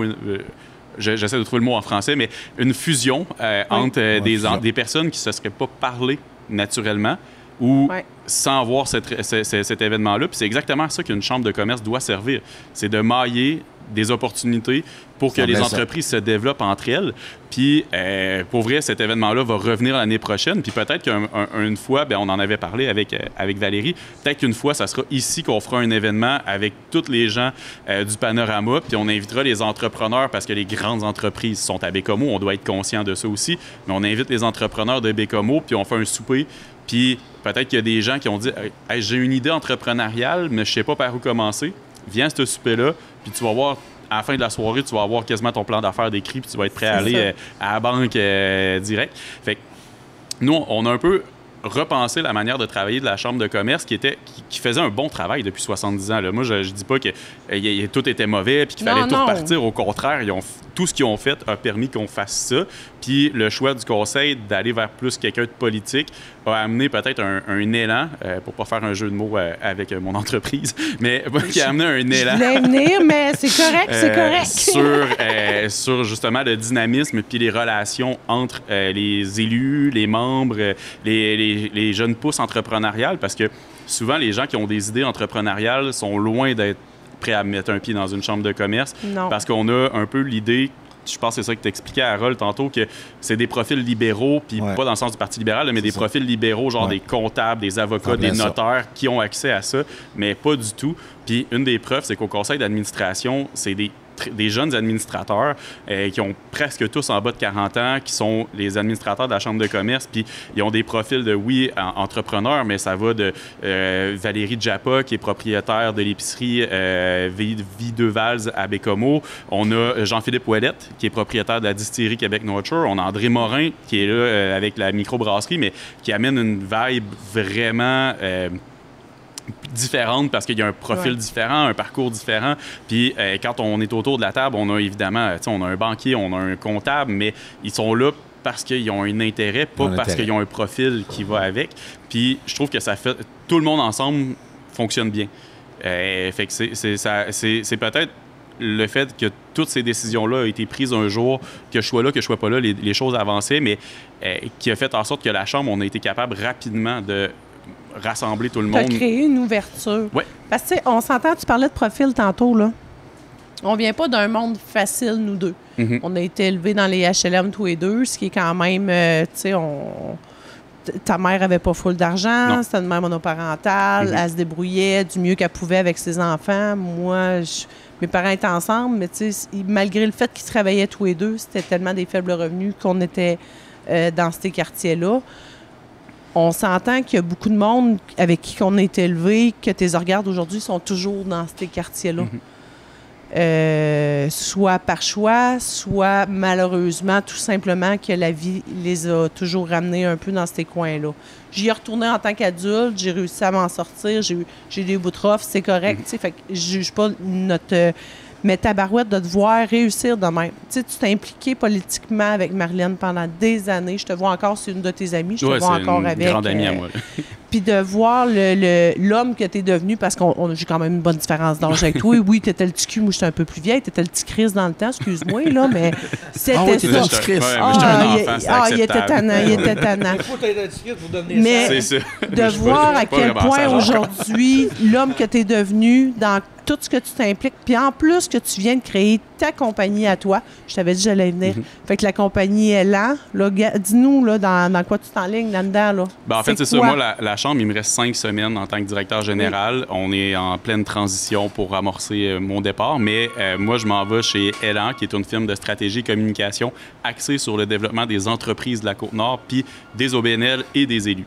J'essaie de trouver le mot en français, mais une fusion entre des personnes qui ne se seraient pas parlé naturellement ou sans avoir cet événement-là. Puis c'est exactement ça qu'une chambre de commerce doit servir. C'est de mailler des opportunités pour que les entreprises se développent entre elles. Puis, pour vrai, cet événement-là va revenir l'année prochaine. Puis peut-être qu'une fois, bien, on en avait parlé avec Valérie, peut-être qu'une fois, ça sera ici qu'on fera un événement avec tous les gens du panorama. Puis on invitera les entrepreneurs parce que les grandes entreprises sont à Bécomo. On doit être conscient de ça aussi. Mais on invite les entrepreneurs de Bécomo, puis on fait un souper. Puis peut-être qu'il y a des gens qui ont dit hey, « J'ai une idée entrepreneuriale, mais je ne sais pas par où commencer. » Viens à ce souper-là, puis tu vas voir, à la fin de la soirée, tu vas avoir quasiment ton plan d'affaires décrit, puis tu vas être prêt à aller à la banque direct. Fait que nous, on a un peu repensé la manière de travailler de la Chambre de commerce qui faisait un bon travail depuis 70 ans. Là. Moi, je dis pas que tout était mauvais puis qu'il fallait tout repartir. Au contraire, tout ce qu'ils ont fait a permis qu'on fasse ça. Puis le choix du conseil d'aller vers plus quelqu'un de politique a amené peut-être un élan, pour pas faire un jeu de mots avec mon entreprise, mais qui a amené un élan. Je voulais venir, mais c'est correct, c'est correct. Sur justement le dynamisme puis les relations entre les élus, les membres, les jeunes pousses entrepreneuriales, parce que souvent, les gens qui ont des idées entrepreneuriales sont loin d'être prêts à mettre un pied dans une chambre de commerce. Non. Parce qu'on a un peu l'idée, je pense que c'est ça que tu expliquais à Harold tantôt, que c'est des profils libéraux, puis pas dans le sens du Parti libéral, mais des profils libéraux, genre des comptables, des avocats, des notaires qui ont accès à ça, mais pas du tout. Puis une des preuves, c'est qu'au conseil d'administration, c'est des jeunes administrateurs qui ont presque tous en bas de 40 ans, qui sont les administrateurs de la Chambre de commerce, puis ils ont des profils de, entrepreneurs, mais ça va de Valérie Japa, qui est propriétaire de l'épicerie Vie2Vals à Bécomo. On a Jean-Philippe Ouellette, qui est propriétaire de la distillerie Québec North Shore. On a André Morin, qui est là avec la microbrasserie, mais qui amène une vibe vraiment... différente parce qu'il y a un profil différent, un parcours différent. Puis quand on est autour de la table, on a évidemment, on a un banquier, on a un comptable, mais ils sont là parce qu'ils ont un intérêt, pas parce qu'ils ont un profil qui va avec. Puis je trouve que ça fait... Tout le monde ensemble fonctionne bien. Fait que c'est peut-être le fait que toutes ces décisions-là ont été prises un jour, que je sois là, que je sois pas là, les choses avançaient, mais qui a fait en sorte que la Chambre, on a été capable rapidement de rassembler tout le monde. Créer une ouverture. Oui. Parce que, on s'entend, tu parlais de profil tantôt, là. On vient pas d'un monde facile, nous deux. Mm-hmm. On a été élevés dans les HLM tous les deux, ce qui est quand même, tu sais, ta mère avait pas full d'argent, c'était une mère monoparentale, elle se débrouillait du mieux qu'elle pouvait avec ses enfants. Moi, mes parents étaient ensemble, mais tu sais, malgré le fait qu'ils travaillaient tous les deux, c'était tellement des faibles revenus qu'on était dans ces quartiers-là. On s'entend qu'il y a beaucoup de monde avec qui on a été élevé, que tes regards d'aujourd'hui sont toujours dans ces quartiers-là. soit par choix, soit malheureusement, tout simplement que la vie les a toujours ramenés un peu dans ces coins-là. J'y ai retourné en tant qu'adulte, j'ai réussi à m'en sortir, j'ai des bouts de rough, c'est correct, tu sais, fait que je juge pas notre... mais tabarouette de te voir réussir de même. Tu sais, tu t'es impliqué politiquement avec Marilyn pendant des années. Je te vois encore, c'est une de tes amies, je te vois encore avec... une grande amie à moi. Puis de voir l'homme que tu es devenu, parce que j'ai quand même une bonne différence d'âge avec toi. Oui, tu étais le petit cul, moi j'étais un peu plus vieille, tu étais le petit Chris dans le temps, excuse-moi, là, mais c'était oui, ça. le petit Chris. Il était tannant. Il faut être un petit Chris pour devenir Mais C'est ça. de voir à quel point aujourd'hui, l'homme que tu es devenu, dans tout ce que tu t'impliques, puis en plus que tu viens de créer ta compagnie à toi, je t'avais dit que j'allais venir. Fait que la compagnie Élan, là, dis-nous là, dans quoi tu t'enlignes là-dedans. Là. Ben, en fait, c'est ça. Moi, la chambre, il me reste 5 semaines en tant que directeur général. Oui. On est en pleine transition pour amorcer mon départ, mais moi, je m'en vais chez Élan, qui est une firme de stratégie et communication axée sur le développement des entreprises de la Côte-Nord, puis des OBNL et des élus.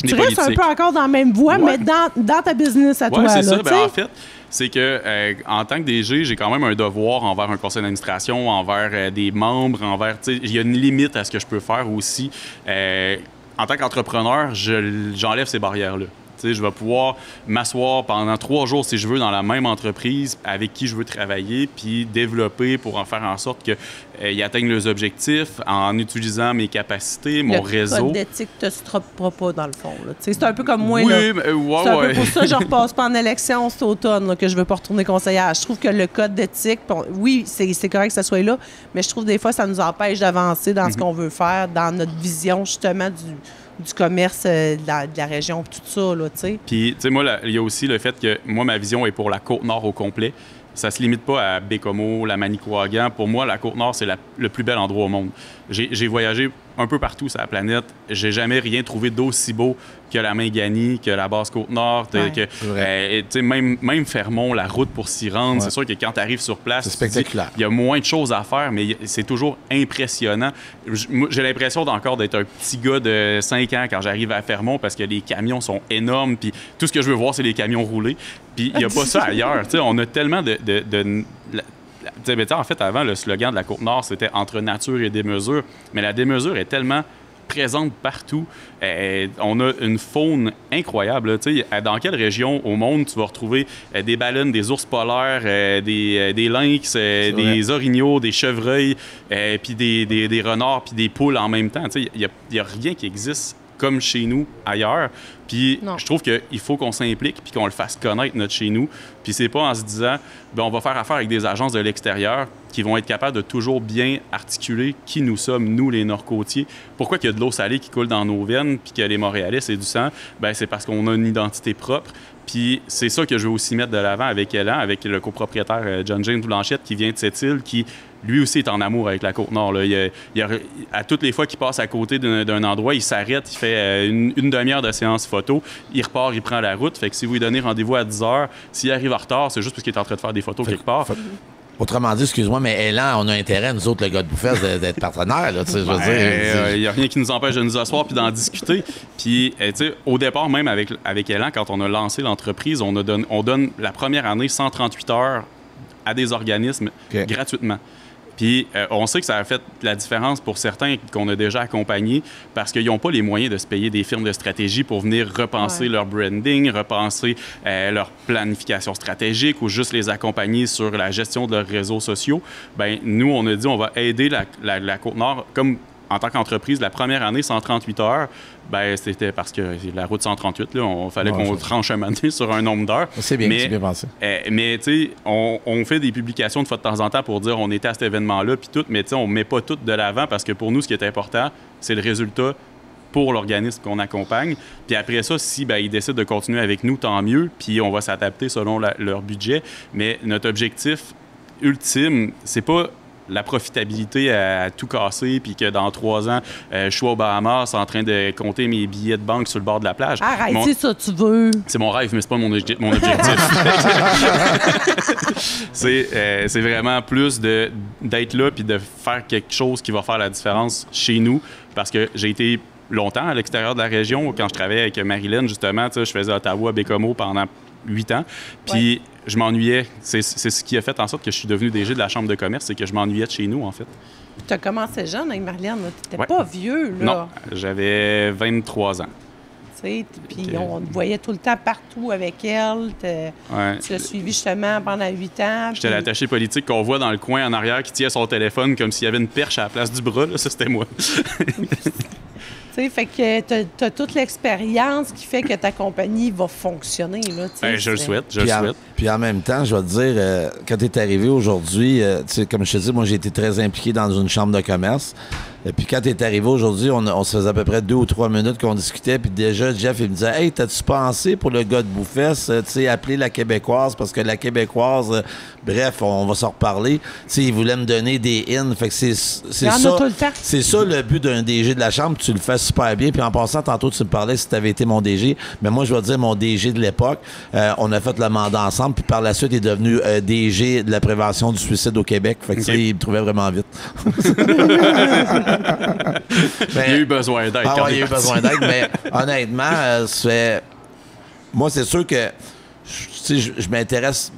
Tu restes un peu encore dans la même voie, mais dans ta business à toi. Oui, c'est là, ça. Ben, en fait, c'est que en tant que DG, j'ai quand même un devoir envers un conseil d'administration, envers des membres, il y a une limite à ce que je peux faire aussi. En tant qu'entrepreneur, j'enlève ces barrières-là. T'sais, je vais pouvoir m'asseoir pendant 3 jours, si je veux, dans la même entreprise avec qui je veux travailler, puis développer pour en faire en sorte qu'ils atteignent leurs objectifs en utilisant mes capacités, mon réseau. Le code d'éthique ne te stoppera pas, dans le fond. C'est un peu comme moi. Oui, là. Mais, c'est un peu pour ça que je ne repasse pas en élection cet automne, là, que je ne veux pas retourner conseillère. Je trouve que le code d'éthique, oui, c'est correct que ça soit là, mais je trouve des fois ça nous empêche d'avancer dans ce qu'on veut faire, dans notre vision, justement, du commerce de la région, tout ça, là, tu sais. Puis, tu sais, moi, il y a aussi le fait que, moi, ma vision est pour la Côte-Nord au complet. Ça se limite pas à Bécomo, la Manicouagan. Pour moi, la Côte-Nord, c'est le plus bel endroit au monde. J'ai voyagé un peu partout sur la planète. J'ai jamais rien trouvé d'aussi beau que la Mingani, que la Basse-Côte-Nord, même Fermont, la route pour s'y rendre. Ouais. C'est sûr que quand tu arrives sur place, c'est spectaculaire. Il y a moins de choses à faire, mais c'est toujours impressionnant. J'ai l'impression encore d'être un petit gars de 5 ans quand j'arrive à Fermont parce que les camions sont énormes, puis tout ce que je veux voir, c'est les camions rouler. Puis il n'y a pas ça ailleurs. On a tellement en fait, avant, le slogan de la Côte-Nord, c'était « Entre nature et démesure ». Mais la démesure est tellement présente partout. On a une faune incroyable. Dans quelle région au monde tu vas retrouver des baleines, des ours polaires, des lynx, des orignaux, des chevreuils, puis des renards, puis des poules en même temps? Il n'y a rien qui existe comme chez nous, ailleurs. Puis je trouve qu'il faut qu'on s'implique puis qu'on le fasse connaître, notre chez nous. Puis c'est pas en se disant, on va faire affaire avec des agences de l'extérieur qui vont être capables de toujours bien articuler qui nous sommes, nous, les Nord-Côtiers. Pourquoi qu'il y a de l'eau salée qui coule dans nos veines puis que les Montréalais, c'est du sang? C'est parce qu'on a une identité propre. Puis c'est ça que je veux aussi mettre de l'avant avec Élan, avec le copropriétaire John James Blanchette qui vient de cette île, qui lui aussi est en amour avec la Côte-Nord. À toutes les fois qu'il passe à côté d'un endroit, il s'arrête, il fait une demi-heure de séance photo, il repart, il prend la route. Fait que si vous lui donnez rendez-vous à 10 h, s'il arrive en retard, c'est juste parce qu'il est en train de faire des photos quelque part. Autrement dit, excuse-moi, mais Élan, on a intérêt, nous autres, le gars de Bouffesse, d'être partenaires. Il n'y a rien qui nous empêche de nous asseoir puis d'en discuter. Puis, au départ, même avec Élan, quand on a lancé l'entreprise, on donne la première année 138 heures à des organismes gratuitement. Puis on sait que ça a fait la différence pour certains qu'on a déjà accompagnés parce qu'ils n'ont pas les moyens de se payer des firmes de stratégie pour venir repenser leur branding, repenser leur planification stratégique ou juste les accompagner sur la gestion de leurs réseaux sociaux. Nous, on a dit on va aider la Côte-Nord comme en tant qu'entreprise, la première année, 138 heures, c'était parce que la route 138, il fallait qu'on tranche un moment sur un nombre d'heures. C'est bien pensé. Mais tu sais, on fait des publications de fois de temps en temps pour dire on était à cet événement-là, puis tout, mais on ne met pas tout de l'avant parce que pour nous, ce qui est important, c'est le résultat pour l'organisme qu'on accompagne. Puis après ça, si ils décident de continuer avec nous, tant mieux, puis on va s'adapter selon leur budget. Mais notre objectif ultime, c'est pas la profitabilité à tout casser, puis que dans 3 ans, je suis aux Bahamas en train de compter mes billets de banque sur le bord de la plage. Arrête, c'est ça tu veux. C'est mon rêve, mais c'est pas mon objectif. C'est vraiment plus d'être là puis de faire quelque chose qui va faire la différence chez nous, parce que j'ai été longtemps à l'extérieur de la région. Quand je travaillais avec Marilyn, justement, je faisais Ottawa, Bécomo pendant 8 ans. Puis je m'ennuyais. C'est ce qui a fait en sorte que je suis devenu DG de la Chambre de commerce, c'est que je m'ennuyais de chez nous, en fait. Tu as commencé jeune avec Marlène. Tu n'étais Ouais. pas vieux, là. Non, j'avais 23 ans. Puis on te voyait tout le temps partout avec elle. Ouais. Tu l'as suivi justement pendant 8 ans. J'étais puis- l'attaché politique qu'on voit dans le coin en arrière qui tient son téléphone comme s'il y avait une perche à la place du bras. Là. Ça, c'était moi. Tu sais, fait que tu as toute l'expérience qui fait que ta compagnie va fonctionner. Là, tu sais, Ben, je le c'est- souhaite, je le Puis en, souhaite. puis en même temps, je vais te dire, quand tu es arrivé aujourd'hui, tu sais, comme je te dis, moi, j'ai été très impliqué dans une chambre de commerce. Et puis quand tu es arrivé aujourd'hui, on se faisait à peu près 2 ou 3 minutes qu'on discutait. Puis déjà, Jeff, il me disait « Hey, t'as-tu pensé pour le gars de Boufesse, tu sais, appeler la Québécoise? Parce que la Québécoise, bref, on va s'en reparler. » Tu sais, il voulait me donner des in. Fait que c'est Il y en a ça. tout le temps. C'est ça le but d'un DG de la Chambre. Tu le fais super bien. Puis en passant, tantôt, tu me parlais si tu avais été mon DG. Mais moi, je vais te dire mon DG de l'époque. On a fait le mandat ensemble. Puis par la suite, il est devenu DG de la prévention du suicide au Québec. Fait que ça, il me trouvait vraiment vite. Il y a eu besoin d'aide. Ah quand ouais, il y a eu est parti. besoin d'aide. Mais honnêtement, moi, c'est sûr que je m'intéresse.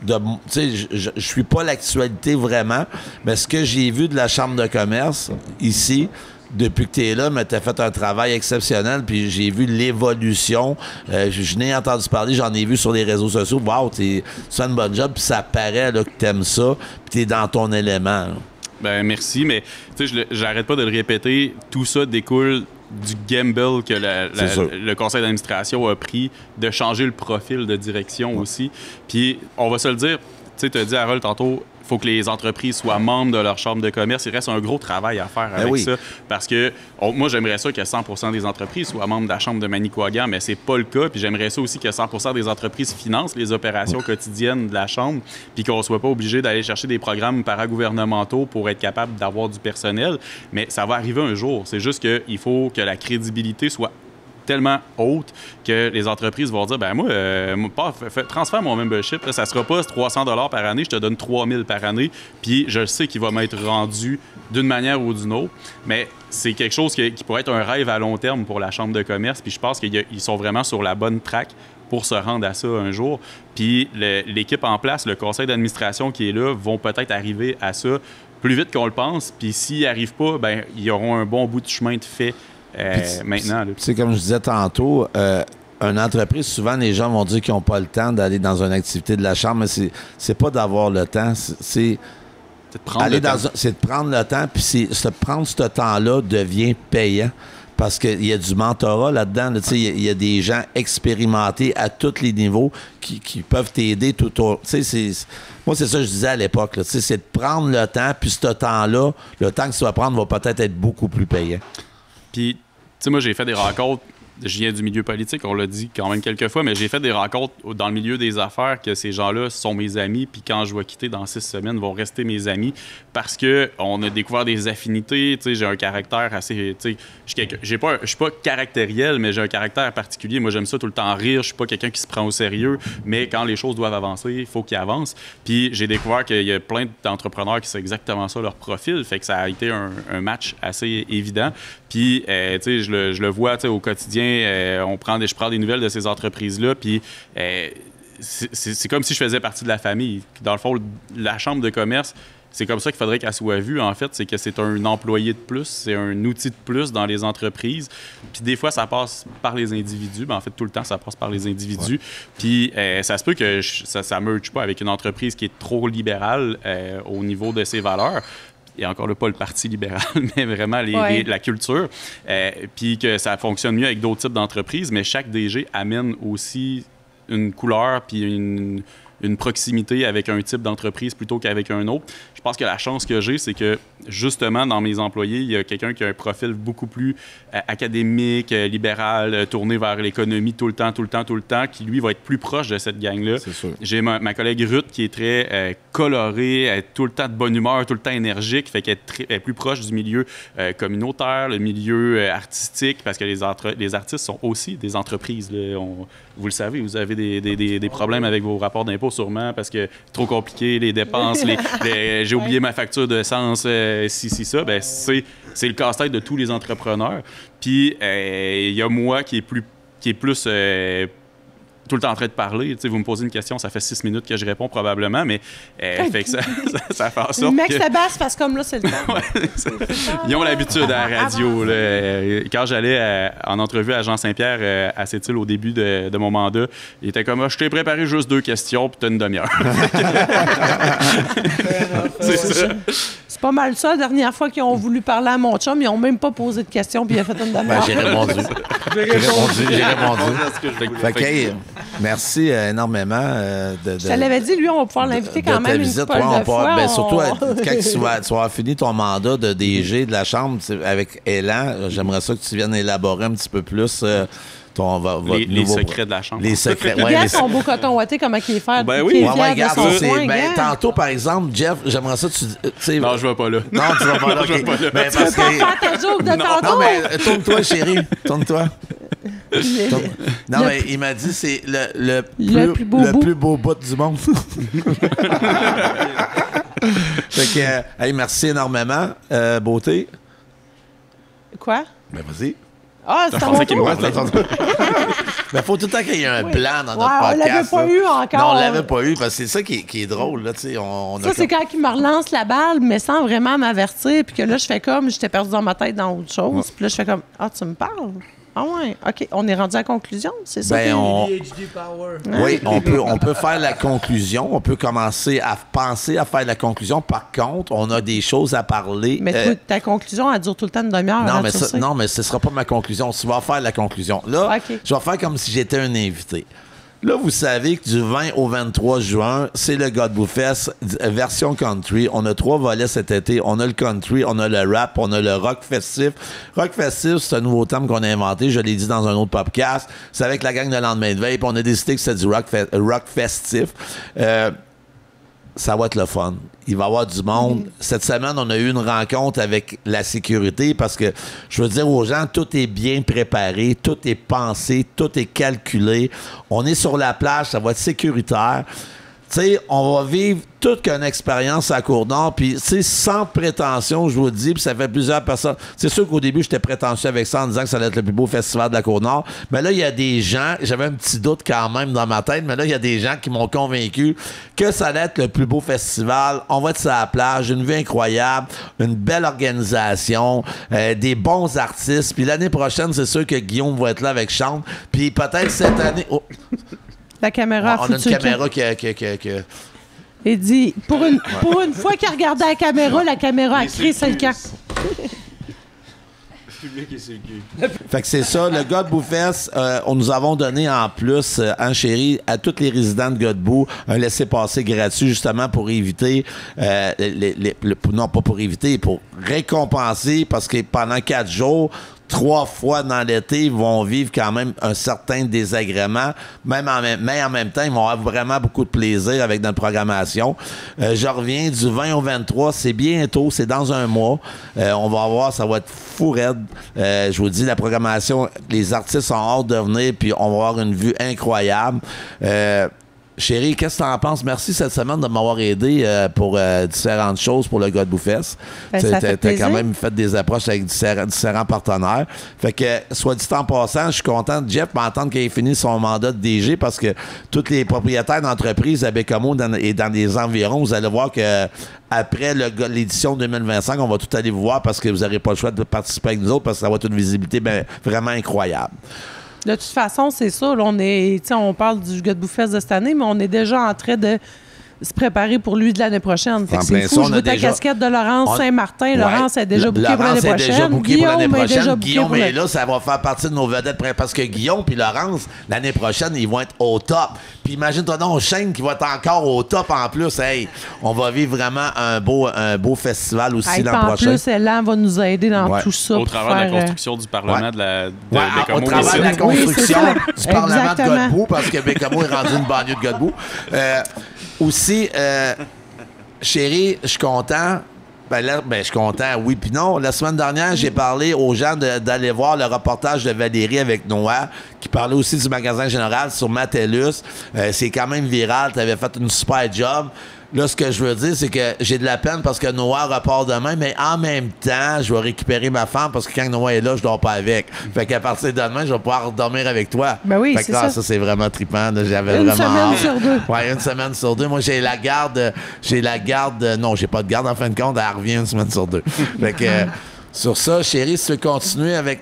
Je suis pas l'actualité vraiment, mais ce que j'ai vu de la Chambre de commerce ici, depuis que tu es là, mais tu as fait un travail exceptionnel, puis j'ai vu l'évolution. Je n'ai entendu parler, j'en ai vu sur les réseaux sociaux. Wow, tu fais une bonne job, puis ça paraît là, que tu aimes ça, puis tu es dans ton élément. Là. Ben, merci, mais tu sais, j'arrête pas de le répéter. Tout ça découle du gamble que le conseil d'administration a pris de changer le profil de direction aussi. Puis, on va se le dire, tu sais, tu as dit, Harold, tantôt, il faut que les entreprises soient membres de leur chambre de commerce. Il reste un gros travail à faire avec ça. Parce que moi, j'aimerais ça que 100% des entreprises soient membres de la chambre de Manicouagan, mais c'est pas le cas. Puis j'aimerais ça aussi que 100% des entreprises financent les opérations quotidiennes de la chambre, puis qu'on soit pas obligé d'aller chercher des programmes paragouvernementaux pour être capable d'avoir du personnel. Mais ça va arriver un jour. C'est juste qu'il faut que la crédibilité soit tellement haute que les entreprises vont dire, ben moi, transfère mon membership, là, ça sera pas 300 $ par année, je te donne 3000 par année, puis je sais qu'il va m'être rendu d'une manière ou d'une autre, mais c'est quelque chose qui pourrait être un rêve à long terme pour la Chambre de commerce, puis je pense qu'ils sont vraiment sur la bonne track pour se rendre à ça un jour. Puis l'équipe en place, le conseil d'administration qui est là, vont peut-être arriver à ça plus vite qu'on le pense, puis s'ils n'y arrivent pas, ben ils auront un bon bout de chemin de fait maintenant. C'est comme je disais tantôt, une entreprise, souvent les gens vont dire qu'ils n'ont pas le temps d'aller dans une activité de la chambre, mais c'est pas d'avoir le temps, c'est de prendre le temps. C'est de prendre le temps, puis prendre ce temps-là devient payant. Parce qu'il y a du mentorat là-dedans. Là, il y a des gens expérimentés à tous les niveaux qui peuvent t'aider tout au... Moi, c'est ça que je disais à l'époque. C'est de prendre le temps, puis ce temps-là, le temps que tu vas prendre va peut-être être beaucoup plus payant. Puis, tu sais, moi, j'ai fait des rencontres. Je viens du milieu politique, on l'a dit quand même quelques fois, mais j'ai fait des rencontres dans le milieu des affaires que ces gens-là sont mes amis, puis quand je vais quitter dans 6 semaines, vont rester mes amis parce qu'on a découvert des affinités. Tu sais, j'ai un caractère assez... Tu sais, je suis pas caractériel, mais j'ai un caractère particulier. Moi, j'aime ça tout le temps rire. Je suis pas quelqu'un qui se prend au sérieux, mais quand les choses doivent avancer, il faut qu'ils avancent. Puis j'ai découvert qu'il y a plein d'entrepreneurs qui c'est exactement ça, leur profil. Fait que ça a été un match assez évident. Puis, tu sais, je le vois, tu sais, au quotidien, je prends des nouvelles de ces entreprises-là, puis c'est comme si je faisais partie de la famille. Dans le fond, la chambre de commerce, c'est comme ça qu'il faudrait qu'elle soit vue, en fait. C'est que c'est un employé de plus, c'est un outil de plus dans les entreprises. Puis des fois, ça passe par les individus. En fait, tout le temps, ça passe par les individus. Puis ça se peut que ça ne merge pas avec une entreprise qui est trop libérale au niveau de ses valeurs. Et encore là, pas le Parti libéral, mais vraiment la culture. Puis que ça fonctionne mieux avec d'autres types d'entreprises, mais chaque DG amène aussi une couleur puis une proximité avec un type d'entreprise plutôt qu'avec un autre. Je pense que la chance que j'ai, c'est que, justement, dans mes employés, il y a quelqu'un qui a un profil beaucoup plus académique, libéral, tourné vers l'économie tout le temps, qui, lui, va être plus proche de cette gang-là. C'est sûr. J'ai ma collègue Ruth qui est très colorée, elle est tout le temps de bonne humeur, tout le temps énergique, fait qu'elle est plus proche du milieu communautaire, le milieu artistique, parce que les artistes sont aussi des entreprises. Là. Vous le savez, vous avez des problèmes avec vos rapports d'impôts sûrement, parce que c'est trop compliqué, les dépenses, j'ai oublié ma facture d'essence, ça. Ben, c'est le casse-tête de tous les entrepreneurs. Puis, il y a moi qui est plus tout le temps en train de parler. Vous me posez une question, ça fait 6 minutes que je réponds probablement, mais fait que ça fait en sorte le mec que... Sébastien fasse comme là, c'est le temps. Ils ont l'habitude à la radio. Là. Quand j'allais en entrevue à Jean Saint-Pierre à Sept-Îles au début de mon mandat, il était comme je t'ai préparé juste 2 questions puis t'as une demi-heure. C'est ça. C'est pas mal ça. La dernière fois qu'ils ont voulu parler à mon chum, ils ont même pas posé de questions puis il a fait une demi-heure. J'ai répondu. Fait que, hey, merci énormément. Je te l'avais dit, lui, on va pouvoir l'inviter quand même une couple de fois. Ben, surtout quand tu vas avoir fini ton mandat de DG de la Chambre avec Élan, j'aimerais ça que tu viennes élaborer un petit peu plus les secrets de la Chambre. Les secrets, ouais. Regarde son beau coton ouaté, comment il est fait. Ben oui. Regarde, tantôt, par exemple, Jeff, j'aimerais ça que tu... Non, je vais pas là. Non, tu vas pas là. Tu veux pas faire ta joke de tantôt? Non, mais tourne-toi, chérie. Tourne-toi. Non, mais il m'a dit c'est le plus beau bout du monde. Fait que, hey, merci énormément, Beauté. Quoi? Ben, vas-y. Ah, c'est ton tour. Mais faut tout le temps qu'il y ait un plan dans notre podcast. On l'avait pas eu encore. Non, on l'avait pas eu, parce que c'est ça qui est drôle. Là, ça, c'est quand il me relance la balle, mais sans vraiment m'avertir, puis que là, je fais comme, j'étais perdu dans ma tête dans autre chose. Puis là, je fais comme, tu me parles? Ah ouais, OK. On est rendu à la conclusion, c'est ça? Oui, on peut faire la conclusion. On peut commencer à penser à faire la conclusion. Par contre, on a des choses à parler. Mais toi, ta conclusion, elle dure tout le temps une demi-heure. Non, mais ce ne sera pas ma conclusion. Tu vas faire la conclusion. Là, je vais faire comme si j'étais un invité. Là, vous savez que du 20 au 23 juin, c'est le Godbout Fest version country. On a 3 volets cet été. On a le country, on a le rap, on a le rock festif. Rock festif, c'est un nouveau terme qu'on a inventé. Je l'ai dit dans un autre podcast. C'est avec la gang de Lendemain de veille. Puis on a décidé que c'était du rock festif. Ça va être le fun. Il va y avoir du monde. Cette semaine, on a eu une rencontre avec la sécurité parce que je veux dire aux gens, tout est bien préparé, tout est pensé, tout est calculé. On est sur la plage, ça va être sécuritaire. Tu sais, on va vivre toute qu'une expérience à Cour-Nord, puis tu sais, sans prétention, je vous le dis, puis ça fait plusieurs personnes. C'est sûr qu'au début, j'étais prétentieux avec ça en disant que ça allait être le plus beau festival de la Cour-Nord, mais là, il y a des gens, j'avais un petit doute quand même dans ma tête, mais là, il y a des gens qui m'ont convaincu que ça allait être le plus beau festival. On va être sur la plage, une vue incroyable, une belle organisation, des bons artistes, puis l'année prochaine, c'est sûr que Guillaume va être là avec Chante, puis peut-être cette année... Oh. La caméra on a une caméra qui... Il dit, pour une fois qu'il a regardé la caméra a crié sur le camp. Le public est sur le cul. Fait que c'est ça, le Godbout Fest, nous avons donné en plus, chérie, à tous les résidents de Godbout, un laissez-passer gratuit justement pour éviter, non pas pour éviter, pour récompenser, parce que pendant 4 jours, 3 fois dans l'été, ils vont vivre quand même un certain désagrément, mais en même temps, ils vont avoir vraiment beaucoup de plaisir avec notre programmation. Je reviens du 20 au 23, c'est bientôt, c'est dans un mois. On va voir, ça va être fou raide. Je vous dis, la programmation, les artistes ont hâte de venir, puis on va avoir une vue incroyable. Chérie, qu'est-ce que tu en penses? Merci cette semaine de m'avoir aidé pour différentes choses pour le Godbout Fest. T'as quand même fait des approches avec différents partenaires. Fait que, soit dit en passant, je suis content de Jeff m'entendre qu'il ait fini son mandat de DG parce que tous les propriétaires d'entreprises à Bécomo et dans les environs, vous allez voir que après l'édition 2025, on va tout aller vous voir parce que vous n'aurez pas le choix de participer avec nous autres parce que ça va être une visibilité vraiment incroyable. De toute façon, c'est ça. Là, on parle du Godbout Fest de cette année, mais on est déjà en train de se préparer pour lui de l'année prochaine. Fait que c'est fou. Je veux ta casquette de Laurence Saint-Martin. Ouais. Laurence est déjà bookée pour l'année prochaine. Guillaume est là. Ça va faire partie de nos vedettes. Parce que Guillaume et Laurence, l'année prochaine, ils vont être au top. Puis imagine-toi donc Shane qui va être encore au top en plus. Hey, on va vivre vraiment un beau festival aussi l'an prochain. En plus, Elan va nous aider dans tout ça. Au travers de la construction du Parlement de Bécomo. Au travers de la construction du Parlement de Godbout, parce que Bécomo est rendu une banlieue de Godbout. Aussi, chérie, je suis content. Je suis content, oui puis non. La semaine dernière, j'ai parlé aux gens d'aller voir le reportage de Valérie avec Noah, qui parlait aussi du magasin général sur Matellus. C'est quand même viral. Tu avais fait une super job. Là, ce que je veux dire, c'est que j'ai de la peine parce que Noah repart demain, mais en même temps, je vais récupérer ma femme parce que quand Noah est là, je dors pas avec. Fait qu'à partir de demain, je vais pouvoir dormir avec toi. Ben oui, fait que c'est là, ça. c'est vraiment trippant. Là, j'avais Une vraiment semaine hâte. sur deux. Ouais, une semaine sur deux. Moi, j'ai la garde. Non, j'ai pas de garde en fin de compte. Elle revient une semaine sur deux. Fait que sur ça, chérie, si tu veux continuer avec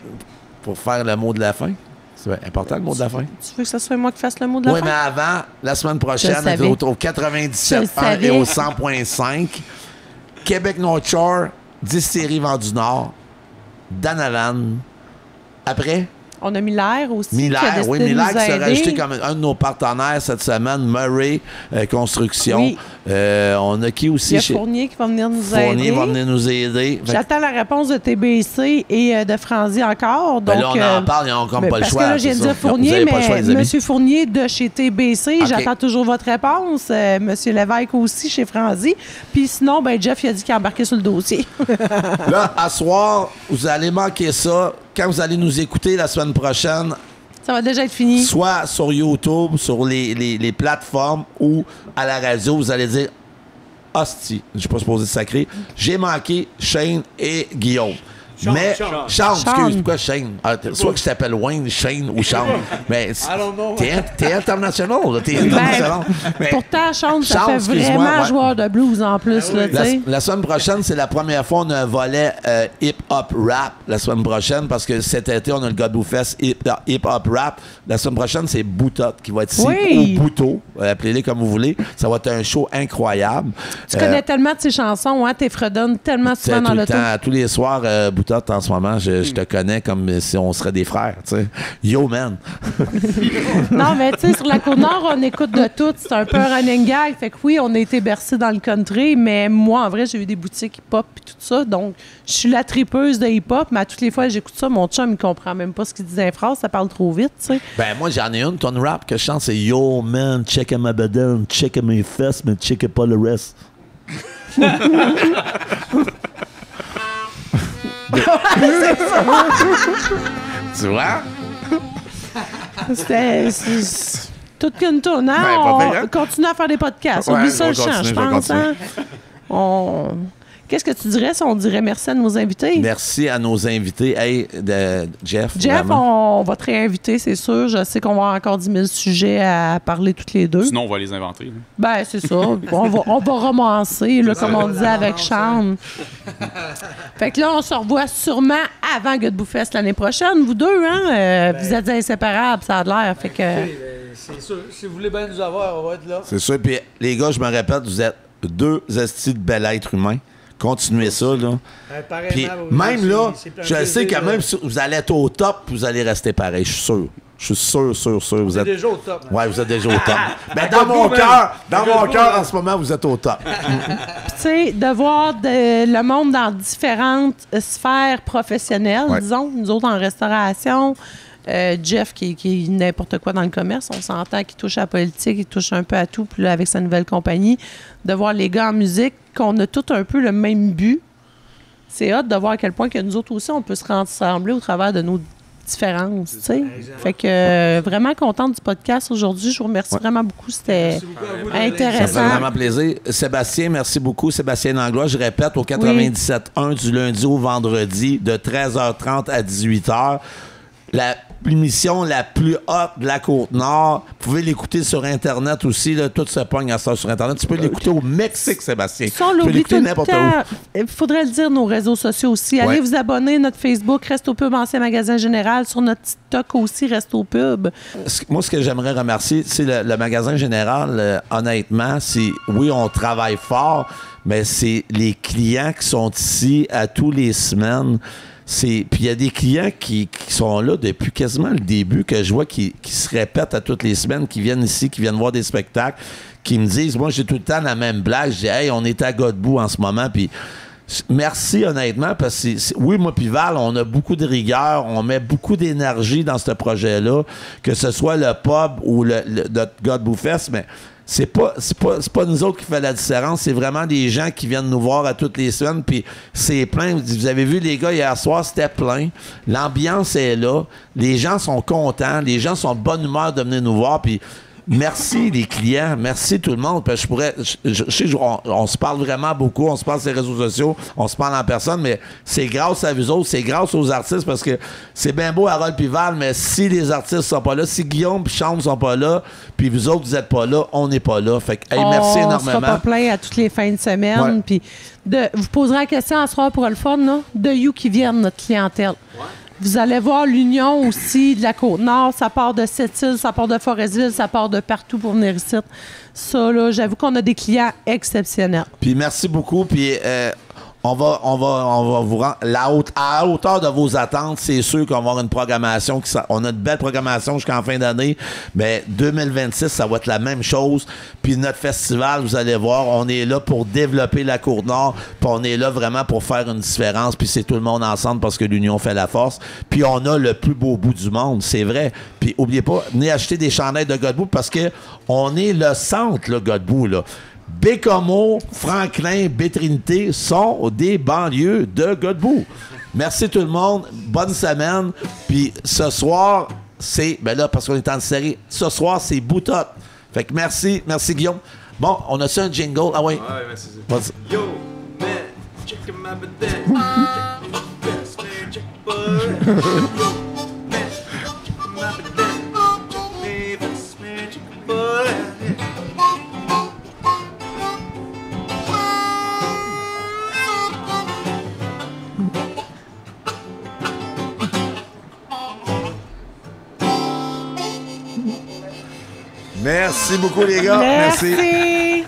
pour faire le mot de la fin. C'est important, le mot de la fin. Tu veux que ce soit moi qui fasse le mot de la Oui, fin? mais avant, la semaine prochaine, Je savais. au 97.1 et au 100.5. Québec North Shore, Distillerie Vent du Nord, Danavan. Après, On a Miller aussi. qui a Miller. décidé Oui, de Miller nous qui s'est aider. rajouté comme un de nos partenaires cette semaine, Murray Construction. Oui. On a qui aussi Il y a chez Fournier qui va venir nous Fournier aider. va venir nous aider. Fait que- J'attends la réponse de TBC et de Franzi encore. Donc, Ben là, on en parle, ils n'ont comme pas le parce choix. que là, je viens de c'est dire ça. Vous Fournier, avez pas le choix, les mais amis. M. Fournier de chez TBC, OK. j'attends toujours votre réponse. M. Lévesque aussi chez Franzi. Puis sinon, ben Jeff, il a dit qu'il a embarqué sur le dossier. Là, à soir, vous allez manquer ça. Quand vous allez nous écouter la semaine prochaine, Ça va déjà être fini. soit sur YouTube, sur les plateformes ou à la radio, vous allez dire hostie, je suis pas supposé sacrer. J'ai manqué Shane et Guillaume. Sean, Mais Sean. Sean, Sean. excuse, pourquoi Shane? Soit que je t'appelle Wayne, Shane ou Sean. Mais I don't know. t'es international, là. T'es international. Mais Pourtant, Sean, ça Sean, fait excuse-moi, vraiment ouais. joueur de blues en plus. Là, tu sais. la semaine prochaine, c'est la première fois qu'on a un volet hip-hop rap la semaine prochaine parce que cet été, on a le Godbout Fest hip-hop rap. La semaine prochaine, c'est Boutot qui va être ici Oui. au Boutot. Appelez-les comme vous voulez. Ça va être un show incroyable. Tu connais tellement de ses chansons, hein? T'es fredonnes tellement souvent dans tout le l'auto. temps, tous les soirs, Boutot, en ce moment, je te connais comme si on serait des frères. Tu sais. Yo, man. Non, mais tu sais, sur la Côte-Nord, on écoute de tout. C'est un peu un running gag. Fait que oui, on a été bercés dans le country, mais moi, en vrai, j'ai eu des boutiques hip-hop et tout ça. Donc, je suis la tripeuse de hip-hop, mais à toutes les fois que j'écoute ça, mon chum, il comprend même pas ce qu'il dit dans les phrases. Ça parle trop vite, tu sais. Ben, moi, j'en ai une, ton rap que je chante, c'est Yo, man, check ma bedaine, check mes fesses, mais check pas le reste. Tu vois? C'est toute qu'une tourne, hein? Ben, pas pire, hein? On continue à faire des podcasts. Ouais, Oublie ça on le va chant, continuer, je je vais pense. continuer. Hein? Qu'est-ce que tu dirais si on dirait merci à nos invités? Merci à nos invités. Hey, Jeff. Jeff, vraiment. on va te réinviter, c'est sûr. Je sais qu'on va avoir encore 10 000 sujets à parler toutes les deux. Sinon, on va les inventer. là. Ben, c'est ça. on va romancer, là, comme on disait avec Sean. Fait que là, on se revoit sûrement avant Godbout Fest l'année prochaine. Vous deux, hein? Vous êtes inséparables, ça a l'air. Fait que... C'est sûr. Si vous voulez bien nous avoir, on va être là. C'est sûr. Puis, les gars, je me répète, vous êtes deux estis de bel être humain. Continuez ça, là. Pareillement, Puis, vous même aussi, là, c'est plein je de sais plaisir, que même si vous allez être au top, vous allez rester pareil. Je suis sûr. Je suis sûr. Vous C'est êtes... déjà au top. Ouais, vous êtes déjà au top. Mais Godbout, dans mon man. cœur, Godbout, en ce moment, vous êtes au top. tu sais, de voir le monde dans différentes sphères professionnelles, Ouais. disons, nous autres en restauration, Jeff qui est n'importe quoi dans le commerce, on s'entend qu'il touche à la politique, il touche un peu à tout, puis là, avec sa nouvelle compagnie, de voir les gars en musique, qu'on a tous un peu le même but. C'est hot de voir à quel point que nous autres aussi, on peut se rassembler au travers de nos différences, tu sais. Fait que vraiment contente du podcast aujourd'hui. Je vous remercie vraiment beaucoup. C'était beaucoup à vous de Ça me fait intéressant. vraiment plaisir. Sébastien, merci beaucoup. Sébastien Langlois, je répète, au 97.1 du lundi au vendredi, de 13h30 à 18h. L'émission la plus haute de la Côte-Nord. Vous pouvez l'écouter sur Internet aussi. Là, tout se pogne à ça sur Internet. Tu peux l'écouter au Mexique, Sébastien. Ça, on tu peux l'oublie l'écouter tout le n'importe temps. où. Il faudrait le dire, nos réseaux sociaux aussi. Ouais. Allez vous abonner, notre Facebook, Resto Pub, Ancien Magasin Général. Sur notre TikTok aussi, Resto Pub. Moi, ce que j'aimerais remercier, c'est le magasin général. Honnêtement, c'est oui, on travaille fort, mais c'est les clients qui sont ici à tous les semaines. Puis il y a des clients qui sont là depuis quasiment le début, que je vois qui se répètent à toutes les semaines, qui viennent ici, qui viennent voir des spectacles, qui me disent, moi, j'ai tout le temps la même blague. Je dis, hey, on est à Godbout en ce moment, puis merci honnêtement, parce que oui, moi puis Val, on a beaucoup de rigueur, on met beaucoup d'énergie dans ce projet-là, que ce soit le pub ou notre Godbout Fest, mais c'est pas nous autres qui fait la différence, c'est vraiment des gens qui viennent nous voir à toutes les semaines, puis c'est plein. Vous avez vu les gars hier soir, c'était plein. L'ambiance est là, les gens sont contents, les gens sont de bonne humeur de venir nous voir, puis merci les clients, merci tout le monde. Parce que je sais on se parle vraiment beaucoup, on se parle sur les réseaux sociaux, on se parle en personne, mais c'est grâce à vous autres, c'est grâce aux artistes, parce que c'est bien beau Harold puis Val, mais si les artistes sont pas là, si Guillaume puis Chaume sont pas là, puis vous autres vous êtes pas là, on n'est pas là. Fait que merci énormément. On sera pas plein à toutes les fins de semaine. Puis vous poserez la question à soir pour le fun, là, de you qui viennent notre clientèle. Ouais. Vous allez voir l'union aussi de la Côte-Nord. Ça part de Sept-Îles, ça part de Forestville, ça part de partout pour venir ici. Ça, là, j'avoue qu'on a des clients exceptionnels. Puis merci beaucoup. Puis on va vous rendre à la hauteur de vos attentes. C'est sûr qu'on va avoir une programmation. On a une belle programmation jusqu'en fin d'année. Mais 2026, ça va être la même chose. Puis notre festival, vous allez voir, on est là pour développer la Côte-Nord. Puis on est là vraiment pour faire une différence. Puis c'est tout le monde ensemble parce que l'union fait la force. Puis on a le plus beau bout du monde, c'est vrai. Puis oubliez pas, venez acheter des chandails de Godbout parce que on est le centre, là, Godbout, là. Bécomo, Franklin, Bétrinité sont des banlieues de Godbout. Merci tout le monde. Bonne semaine. Puis ce soir, c'est... Ben là, parce qu'on est en série, ce soir, c'est Boutot. Fait que merci. Merci, Guillaume. Bon, on a-tu un jingle? Ah oui. Ouais, merci. Vas-y. Yo, man, check my bidet. Check my best, man, check my Yo, man, check my bidet. Check my best, man, check my Merci beaucoup, les gars. Merci.